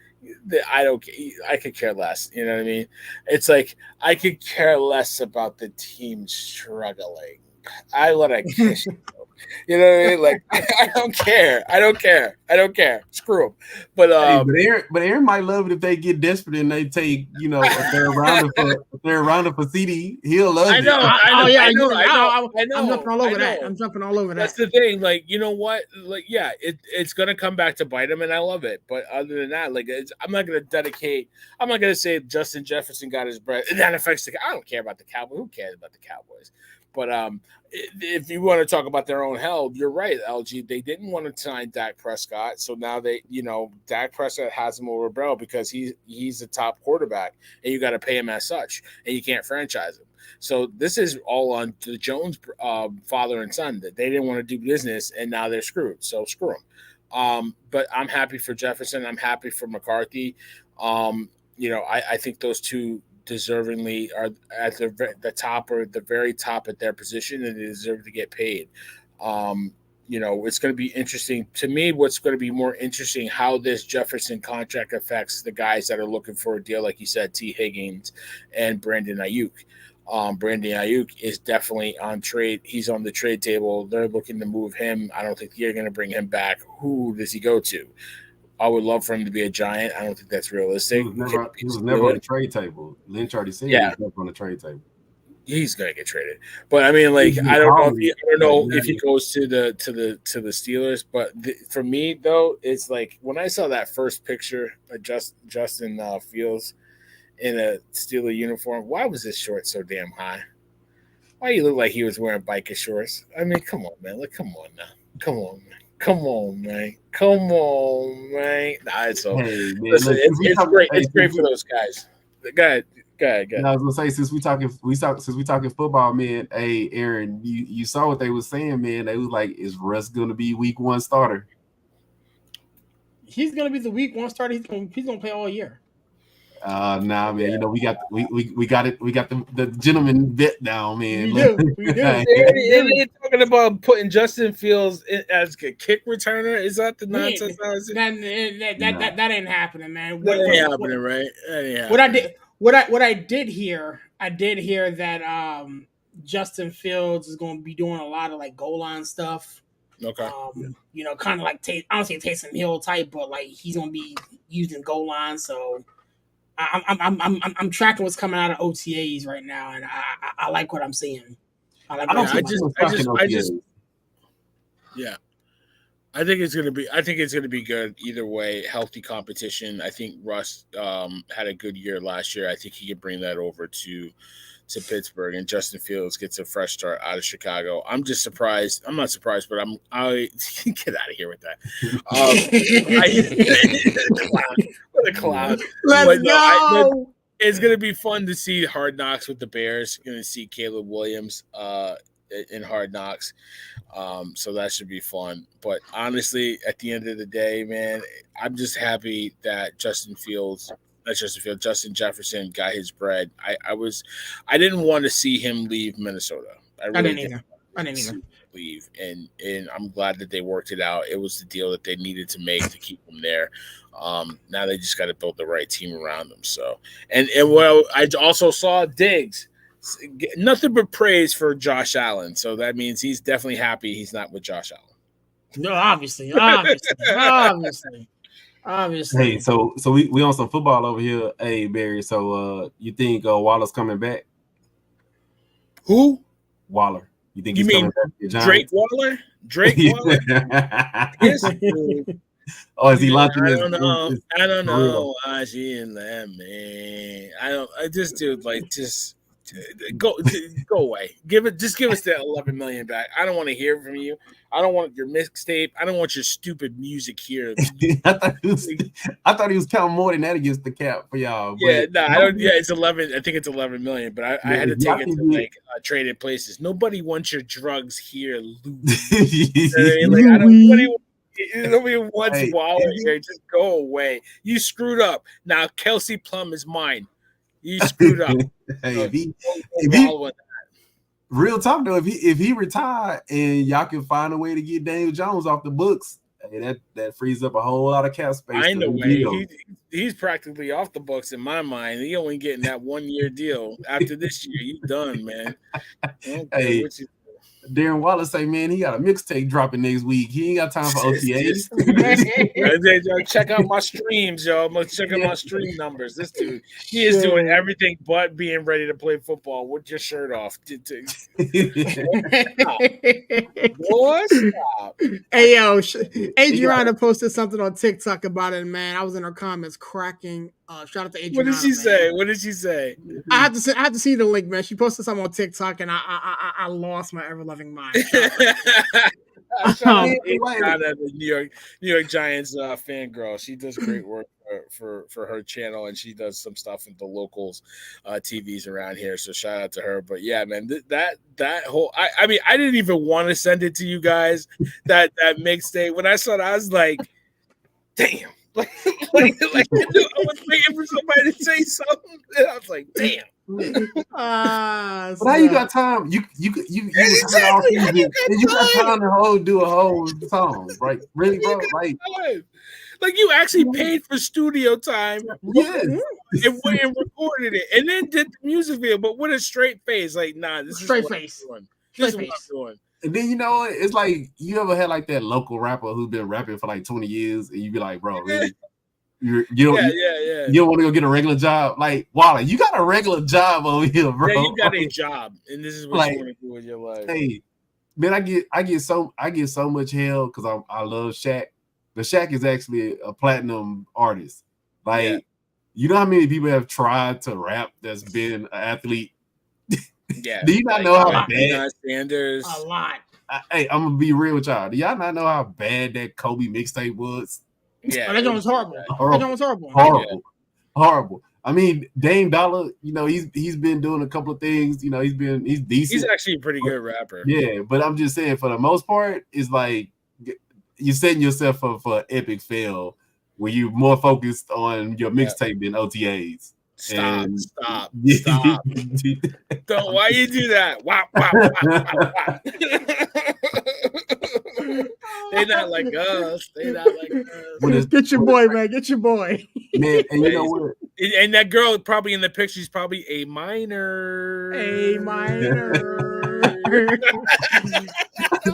I could care less. You know what I mean? It's like I could care less about the team struggling. I let it kiss you. You know what I mean? Like I don't care. Screw them. But Aaron might love it if they get desperate and they take if they're around for CD, he'll love it. I know. I'm jumping all over that. I'm jumping all over that. That's the thing. Like you know what? Like it's gonna come back to bite him, and I love it. But other than that, like I'm not gonna say Justin Jefferson got his bread, and that affects I don't care about the Cowboys. Who cares about the Cowboys? But if you want to talk about their own hell, you're right, LG. They didn't want to sign Dak Prescott, so now Dak Prescott has him over Bell because he's a top quarterback, and you got to pay him as such, and you can't franchise him. So this is all on the Jones father and son that they didn't want to do business, and now they're screwed. So screw them. But I'm happy for Jefferson. I'm happy for McCarthy. I think those two deservingly are at the top or the very top at their position, and they deserve to get paid. It's going to be interesting to me. What's going to be more interesting, how this Jefferson contract affects the guys that are looking for a deal, like you said, T. Higgins and Brandon Ayuk. Brandon Ayuk is definitely on trade. He's on the trade table. They're looking to move him. I don't think they're going to bring him back. Who does he go to? I would love for him to be a Giant. I don't think that's realistic. He was never on the trade table. Lynch already said he was never on the trade table. He's gonna get traded, but I mean, like, I don't know if he goes to the Steelers. But for me, though, it's like when I saw that first picture of Justin Fields in a Steeler uniform. Why was his short so damn high? Why he look like he was wearing biker shorts? I mean, come on, man. Like, come on now. Come on, man. Nah, it's so. Hey, man, listen, it's great. It's great for those guys. Go ahead. I was gonna say since we talking football, man. Hey, Aaron, you saw what they was saying, man. They was like, "Is Russ gonna be week 1 starter?" He's gonna be the week 1 starter. He's gonna play all year. Nah, man. Yeah. We got it. We got the gentleman bet down, man. We do. They're talking about putting Justin Fields as a kick returner. Is that the nonsense? That ain't happening, man. That ain't happening, right? That ain't happening. What I did hear that Justin Fields is going to be doing a lot of like goal line stuff. Okay. You know, kind of like I don't say Taysom Hill type, but like he's going to be used in goal line. So I'm tracking what's coming out of OTAs right now, and I like what I'm seeing. I think it's gonna be good either way. Healthy competition. I think Russ had a good year last year. I think he could bring that over to Pittsburgh, and Justin Fields gets a fresh start out of Chicago. I'm just surprised. I'm not surprised, but I get out of here with that. What a clown! Let's go. It's gonna be fun to see Hard Knocks with the Bears. Going to see Caleb Williams in Hard Knocks. So that should be fun. But honestly, at the end of the day, man, I'm just happy that Justin Jefferson got his bread. I didn't want to see him leave Minnesota. I didn't either. Leave, and I'm glad that they worked it out. It was the deal that they needed to make to keep him there. Now they just got to build the right team around them. So, and well, I also saw Diggs. Nothing but praise for Josh Allen. So that means he's definitely happy he's not with Josh Allen. No, obviously. Hey, so we on some football over here. Hey, Barry. So you think Waller's coming back? Who? Waller. You think you he's mean coming back? Drake Waller? Drake Waller? Yes. Oh, is he launching? I don't know. I see in that man. I just dude like just. Go away. Give us that $11 million back. I don't want to hear from you. I don't want your mixtape. I don't want your stupid music here. I thought he was counting more than that against the cap for y'all. Yeah, no, I don't. Yeah, it's 11. I think it's 11 million. But I had to take it to like trading places. Nobody wants your drugs here, Nobody wants Waller here. Just go away. You screwed up. Now Kelsey Plum is mine. You screwed up. Hey, real talk though, if he retired and y'all can find a way to get Daniel Jones off the books, hey, that frees up a whole lot of cap space. I know he's practically off the books in my mind. He only getting that 1 year deal. After this year, you done, man. Hey, Darren Wallace say, man, he got a mixtape dropping next week. He ain't got time for OTAs. Check out my streams, yo. I'm gonna check out my stream numbers. This dude, he is doing everything but being ready to play football with your shirt off. Boy, stop. Hey, yo, Adriana posted something on TikTok about it, man. I was in her comments cracking. Shout out to Adriana. What did she say? I had to see the link, man. She posted something on TikTok, and I lost my ever loving mind. The New York Giants fangirl. She does great work for her channel, and she does some stuff in the locals TVs around here. So shout out to her. But yeah, man, that whole I mean, I didn't even want to send it to you guys. That mixtape. When I saw it, I was like, damn. Like I was waiting for somebody to say something, and I was like, "Damn!" But now you got time. You exactly. You got time to do a whole song, right? Really, bro? Like you actually paid for studio time, yes, and went and recorded it, and then did the music video, but with a straight face. Like, nah, this is straight face. This is what I'm doing. And then it's like you ever had like that local rapper who's been rapping for like 20 years, and you be like, bro, really? You don't want to go get a regular job? Like, Waller, you got a regular job over here, bro. Yeah, you got a job, and this is what you want to do with your life. Hey, man, I get so much hell because I love Shaq. But Shaq is actually a platinum artist. Like, you know how many people have tried to rap that's been an athlete? Yeah. Do you not know how bad Sanders? A lot. Hey, I'm gonna be real with y'all. Do y'all not know how bad that Kobe mixtape was? Yeah, that was horrible. That was Horrible. I mean, Dame Dollar, he's been doing a couple of things. He's decent. He's actually a pretty good rapper. Yeah, but I'm just saying, for the most part, it's like you're setting yourself up for an epic fail where you're more focused on your mixtape than OTAs. Stop. Don't, why you do that? Wow. They're not like us. Get your boy, man. Get your boy. Man, and you know what? And that girl probably in the picture, she's probably a minor. A minor.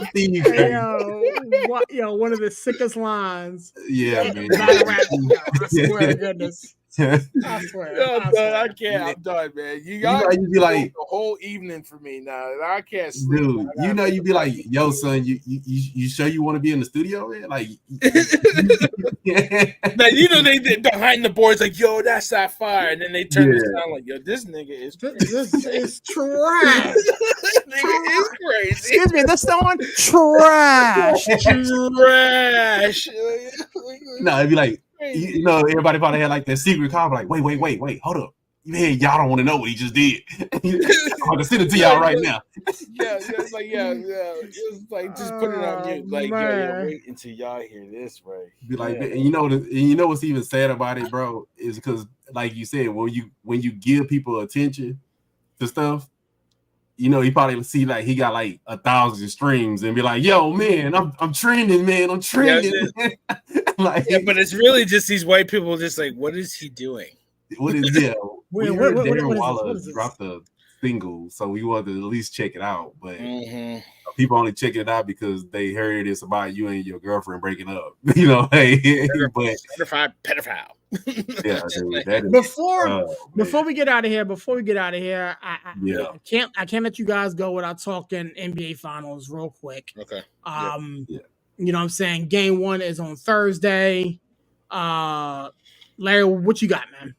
Steve, Hey, one of the sickest lines. yeah, man. Battle rap. I swear to goodness. I swear. No, I done. swear. I can't. I'm done, man. You know, got you be like, the whole evening for me now. I can't sleep. dude, you know, you be like, yo, son, you sure you want to be in the studio, man? Like, Now, you know, they did behind the boards, like, yo, that's that fire. And then they turn this down, like, yo, this nigga is crazy. This is trash. This nigga is crazy. Excuse me, that's not trash. Trash. no, it'd be like, you know, everybody probably had like that secret call, like, wait, hold up. Man, y'all don't want to know what he just did. I'm gonna send it to y'all right now. It's like, it's like, just put it on mute. Like, yo, wait until y'all hear this, right? Be like, and you know what's even sad about it, bro, is because, like you said, when you give people attention to stuff, you know, he probably see like he got like 1,000 streams and be like, yo, man, I'm trending, man, I'm trending. Like, but it's really just these white people just like, what is he doing? What is we heard Darren Waller dropped the single, so we wanted to at least check it out. But people only check it out because they heard it's about you and your girlfriend breaking up. You know, hey, but pedophile. Yeah, that is, before we get out of here, I can't let you guys go without talking NBA Finals real quick. Okay. You know what I'm saying? Game 1 is on Thursday. Larry, what you got, man?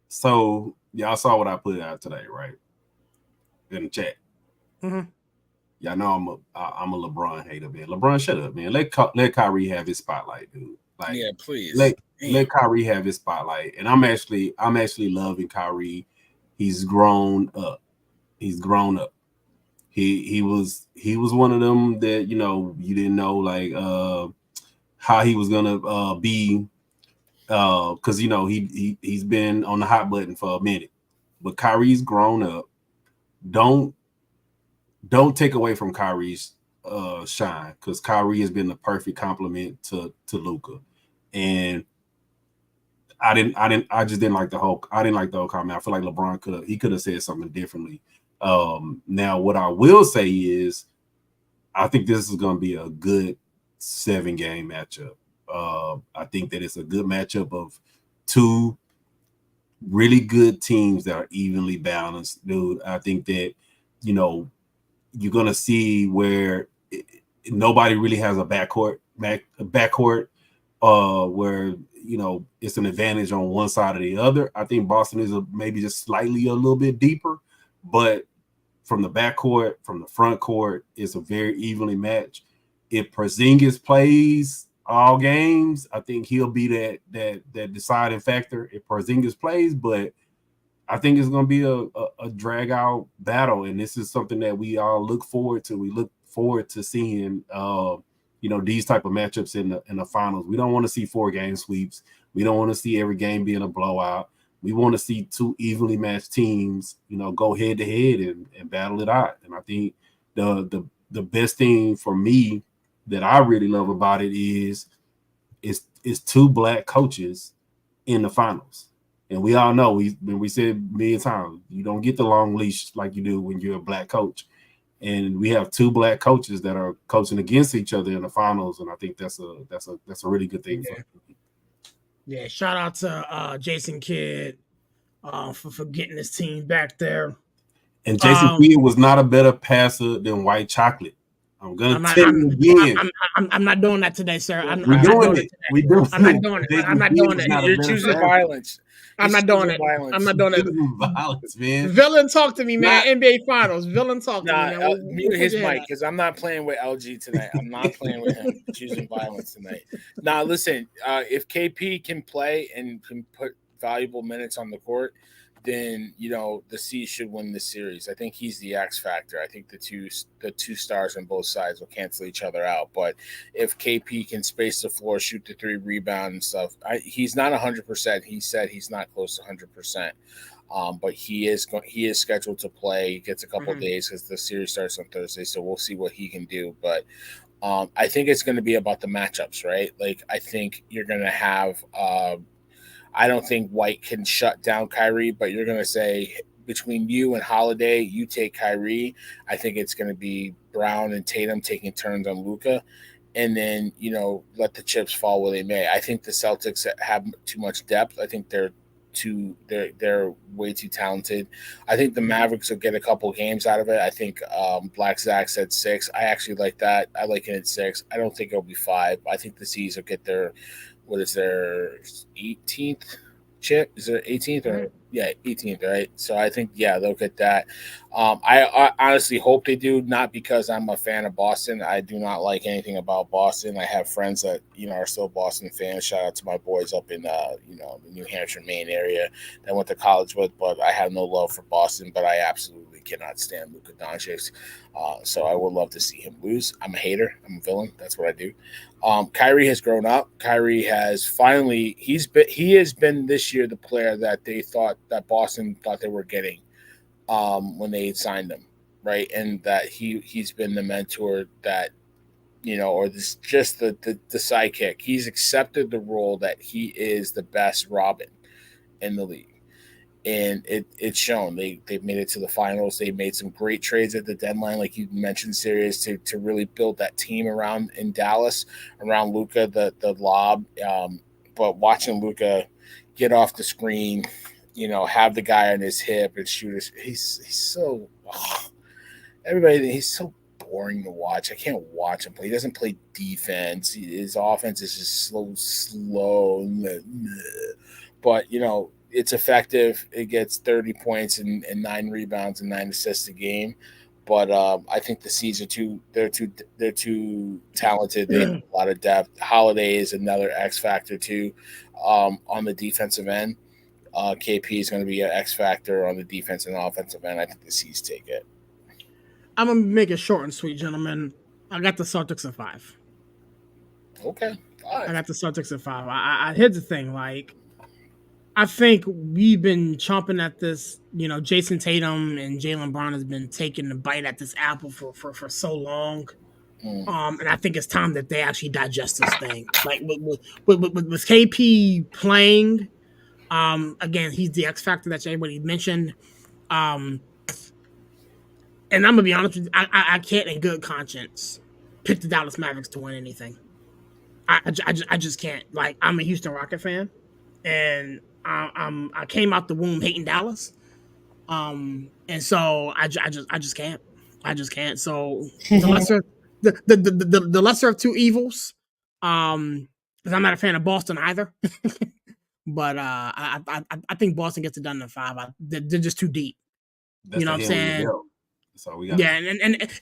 So y'all saw what I put out today, right? In the chat. Mm-hmm. Y'all know I'm a LeBron hater, man. LeBron, shut up, man. Let Kyrie have his spotlight, dude. Like, yeah, please. Let Kyrie have his spotlight. And I'm actually loving Kyrie. He's grown up. He was one of them that, you know, you didn't know like how he was gonna be. Because you know he's been on the hot button for a minute, but Kyrie's grown up. Don't take away from Kyrie's shine, because Kyrie has been the perfect complement to Luka, and I didn't like the whole comment. I feel like LeBron could have said something differently. Now what I will say is, I think this is going to be a good 7-game matchup. I think that it's a good matchup of two really good teams that are evenly balanced, dude. I think that, you know, you're gonna see where nobody really has a backcourt, where, you know, it's an advantage on one side or the other. I think Boston is maybe just slightly a little bit deeper, but from the backcourt, from the front court, it's a very evenly matched. If Porzingis plays all games, I think he'll be that deciding factor if Porzingis plays, but I think it's going to be a drag out battle, and this is something that we all look forward to. We look forward to seeing, you know, these type of matchups in the finals. We don't want to see 4-game sweeps. We don't want to see every game being a blowout. We want to see two evenly matched teams, you know, go head to head and battle it out. And I think the best thing for me that I really love about it is two black coaches in the finals. And we all know, we said many times, you don't get the long leash like you do when you're a black coach. And we have two black coaches that are coaching against each other in the finals, and I think that's a really good thing. Yeah, shout out to Jason Kidd for getting his team back there. And Jason Kidd was not a better passer than White Chocolate. I'm gonna tell you again. I'm not doing that today, sir. We're doing it. I'm not doing it. I'm not doing it. You're choosing violence. I'm not doing it. I'm not doing it. Violence, man. Villain, talk to me, man. NBA Finals. Villain, talk to me, man. Mute his mic, because I'm not playing with LG tonight. I'm not playing with him. Choosing violence tonight. Now, listen. If KP can play and can put valuable minutes on the court, then, you know, the C should win this series. I think he's the X factor. I think the two stars on both sides will cancel each other out. But if KP can space the floor, shoot the 3, rebound and stuff, he's not 100%. He said he's not close to 100%. But he is scheduled to play. He gets a couple of days because the series starts on Thursday, so we'll see what he can do. But I think it's going to be about the matchups, right? Like, I think you're going to have I don't think White can shut down Kyrie, but you're going to say between you and Holiday, you take Kyrie. I think it's going to be Brown and Tatum taking turns on Luka. And then, let the chips fall where they may. I think the Celtics have too much depth. I think they're way too talented. I think the Mavericks will get a couple games out of it. I think Black Zach said 6. I actually like that. I like it at 6. I don't think it'll be 5. I think the C's will get their 18th chip? Is it 18th or 18th, right? So I think they'll get that. I honestly hope they do, not because I'm a fan of Boston. I do not like anything about Boston. I have friends that are still Boston fans. Shout out to my boys up in the New Hampshire, Maine area that I went to college with, but I have no love for Boston, but I absolutely cannot stand Luka Doncic. So I would love to see him lose. I'm a hater. I'm a villain. That's what I do. Kyrie has grown up. Kyrie has finally he has been this year the player that Boston thought they were getting when they signed him, right? And that he's been the mentor that or the sidekick. He's accepted the role that he is the best Robin in the league. And it's shown. They've made it to the finals. They made some great trades at the deadline, like you mentioned, Sirius, to really build that team around in Dallas, around Luka, the lob. But watching Luka get off the screen, have the guy on his hip and shoot. He's so he's so boring to watch. I can't watch him play. He doesn't play defense. His offense is just slow. But it's effective. It gets 30 points and 9 rebounds and 9 assists a game. But I think the C's are too talented. They have a lot of depth. Holiday is another X factor too on the defensive end. KP is going to be an X factor on the defense and offensive end. I think the C's take it. I'm going to make it short and sweet, gentlemen. I got the Celtics at 5. Okay. 5. I got the Celtics at 5. Here's the thing, I think we've been chomping at this. Jason Tatum and Jaylen Brown has been taking the bite at this apple for so long. And I think it's time that they actually digest this thing. Like with KP playing, again, he's the X factor that everybody mentioned. And I'm gonna be honest with you, I can't in good conscience pick the Dallas Mavericks to win anything. I just can't. Like, I'm a Houston Rocket fan, and I came out the womb hating Dallas, and so I just can't. I just can't. So the lesser of two evils. Because I'm not a fan of Boston either, but I think Boston gets it done in 5. They're just too deep. That's what I'm saying? That's all we got. Yeah,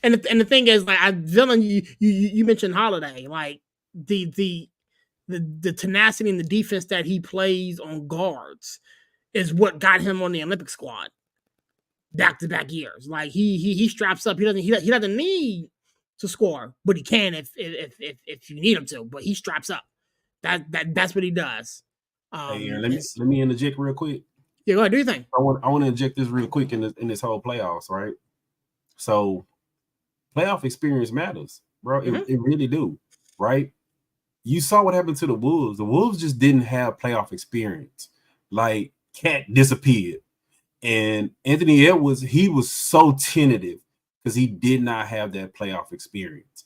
and the thing is, like, Dylan, you mentioned Holiday, like the tenacity and the defense that he plays on guards is what got him on the Olympic squad back-to-back years. Like he straps up. He doesn't need to score, but he can if you need him to. But he straps up. That's what he does. Hey, let me interject real quick. Yeah, go ahead. Do you think? I want to inject this real quick in this whole playoffs, right? So, playoff experience matters, bro. It really do, right? You saw what happened to the Wolves. The Wolves just didn't have playoff experience. Like, Cat disappeared. And Anthony Edwards, he was so tentative because he did not have that playoff experience.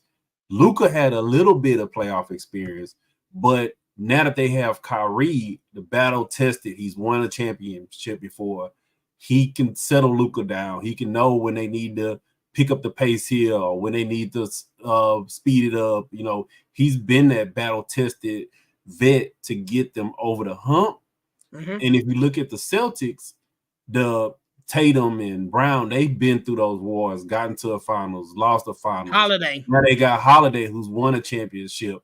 Luka had a little bit of playoff experience, but now that they have Kyrie, the battle tested, he's won a championship before. He can settle Luka down. He can know when they need to pick up the pace here or when they need to speed it up. He's been that battle tested vet to get them over the hump. And if you look at the Celtics, the Tatum and Brown, they've been through those wars, gotten to the finals, lost the finals. Holiday. Now they got Holiday, who's won a championship.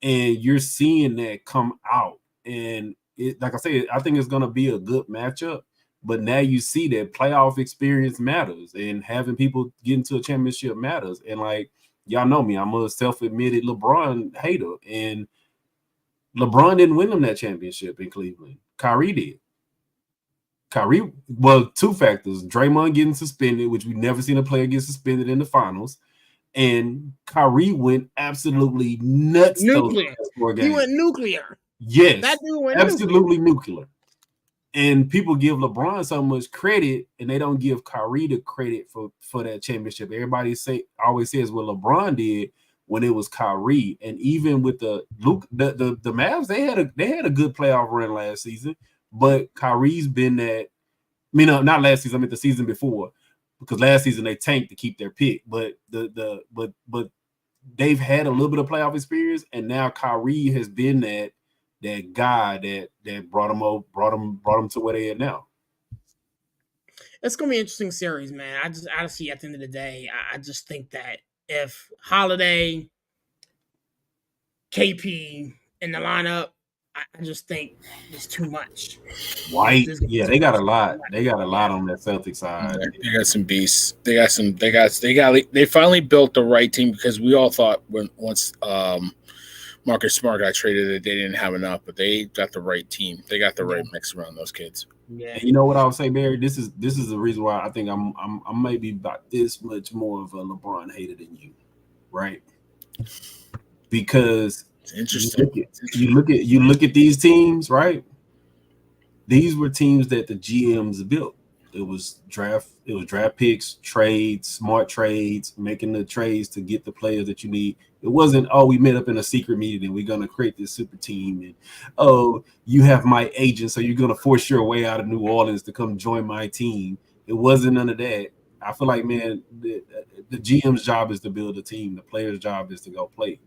And you're seeing that come out. And like I said, I think it's going to be a good matchup. But now you see that playoff experience matters. And having people get into a championship matters. And, like, y'all know me, I'm a self-admitted LeBron hater. And LeBron didn't win them that championship in Cleveland. Kyrie did. Well, 2 factors. Draymond getting suspended, which we've never seen a player get suspended in the finals. And Kyrie went absolutely nuts. Nuclear. He went nuclear. Yes, That dude went absolutely nuclear. And people give LeBron so much credit, and they don't give Kyrie the credit for that championship. Everybody always says what LeBron did when it was Kyrie, and even with the Mavs, they had a good playoff run last season, but Kyrie's been that. I mean, not last season. I mean the season before, because last season they tanked to keep their pick. But but they've had a little bit of playoff experience, and now Kyrie has been that guy that brought them to where they are now. It's gonna be an interesting series, man. I just honestly, at the end of the day, I just think that if Holiday, KP in the lineup, I just think it's too much. White, yeah, they got a lot. They got a lot on that Celtics side. They got some beasts. They finally built the right team, because we all thought once Marcus Smart got traded that they didn't have enough, but they got the right team. They got the right mix around those kids. Yeah. And you know what I would say, Barry? This is the reason why I think I'm maybe about this much more of a LeBron hater than you, right? Because it's interesting. You look at these teams, right? These were teams that the GMs built. It was draft picks, trades, smart trades, making the trades to get the players that you need. It wasn't, oh, we met up in a secret meeting and we're going to create this super team. And, oh, you have my agent, so you're going to force your way out of New Orleans to come join my team. It wasn't none of that. I feel like, man, the GM's job is to build a team. The player's job is to go play.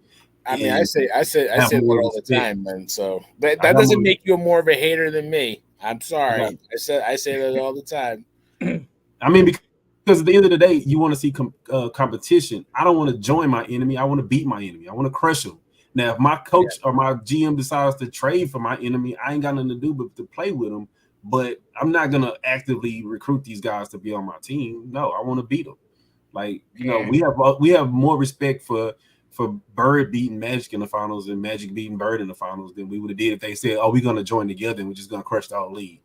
I mean, I say that all the time, man. So that doesn't make you more of a hater than me. I'm sorry. Right. I say that all the time. I mean, because at the end of the day, you want to see competition. I don't want to join my enemy. I want to beat my enemy. I want to crush him. Now, if my coach or my GM decides to trade for my enemy, I ain't got nothing to do but to play with them. But I'm not going to actively recruit these guys to be on my team. No, I want to beat them. Like, you know, we have more respect for Bird beating Magic in the finals and Magic beating Bird in the finals than we would have did if they said, oh, we're going to join together and we're just going to crush the whole league.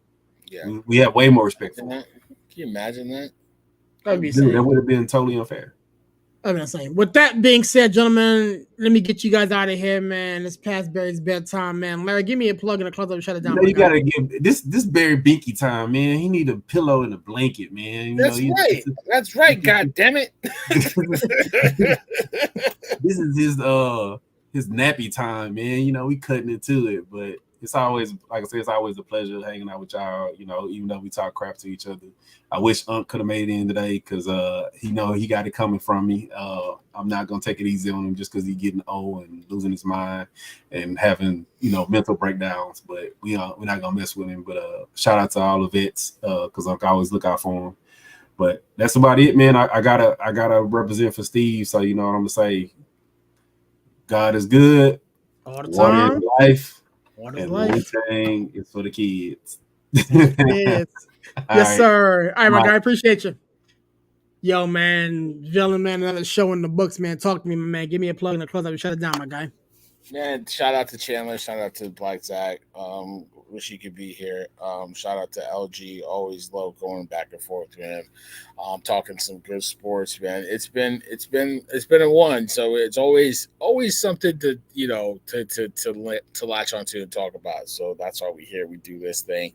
Yeah. We have way more respect for them. Can you imagine that? That would have been totally unfair. I'm not saying. With that being said, gentlemen, let me get you guys out of here, man. It's past Barry's bedtime, man. Larry, give me a plug and a close up and shut it down. You gotta give this Barry Binky time, man. He need a pillow and a blanket, man. That's right. God damn it. This is his nappy time, man. You know, we cutting into it, but it's always, like I said, it's always a pleasure hanging out with y'all. You know, even though we talk crap to each other. I wish Unc could have made it in today because he got it coming from me. I'm not gonna take it easy on him just because he's getting old and losing his mind and having mental breakdowns. But we're not gonna mess with him. But shout out to all the vets because I always look out for him. But that's about it, man. I gotta represent for Steve. So you know what I'm gonna say. God is good. All the time. Water is life. Water is life. One is for the kids. Yes, sir. All right, my guy. Appreciate you. Yo, man. Villain, man. Another show in the books, man. Talk to me, man. Give me a plug and a close up and shut it down, my guy. Man, shout out to Chandler. Shout out to Black Zach. Wish he could be here. Shout out to LG. Always love going back and forth with him. Talking some good sports, man. It's been a one. So it's always something to to latch onto and talk about. So that's why we're here. We do this thing.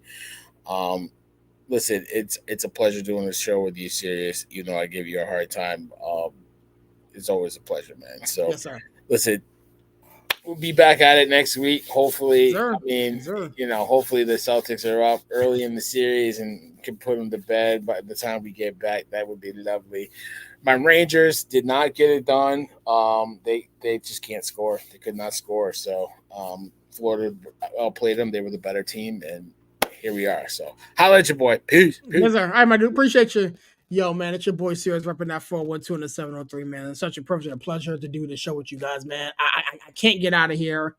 Listen, it's a pleasure doing this show with you, Sirius. You know, I give you a hard time. It's always a pleasure, man. So, yes, sir. Listen, we'll be back at it next week. Hopefully, sir. Hopefully the Celtics are up early in the series and can put them to bed by the time we get back. That would be lovely. My Rangers did not get it done. They just can't score. They could not score. So, Florida outplayed them. They were the better team, and here we are. So, holla at your boy. Peace. Yes, sir. All right, my dude. Appreciate you. Yo, man, it's your boy Sirius repping that 412 and the 703, man. It's such a privilege and a pleasure to do this show with you guys, man. I can't get out of here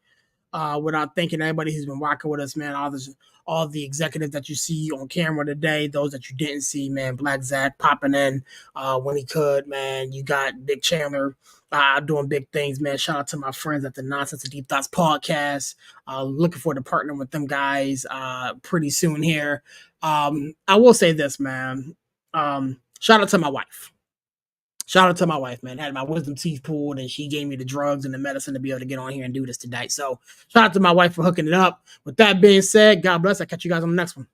without thanking everybody who's been rocking with us, man. All the executives that you see on camera today, those that you didn't see, man. Black Zach popping in when he could, man. You got Big Chandler doing big things, man. Shout out to my friends at the Nonsense and Deep Thoughts podcast. Looking forward to partnering with them guys pretty soon here. I will say this, man. Shout out to my wife. Shout out to my wife, man. I had my wisdom teeth pulled, and she gave me the drugs and the medicine to be able to get on here and do this tonight. So shout out to my wife for hooking it up. With that being said, God bless. I'll catch you guys on the next one.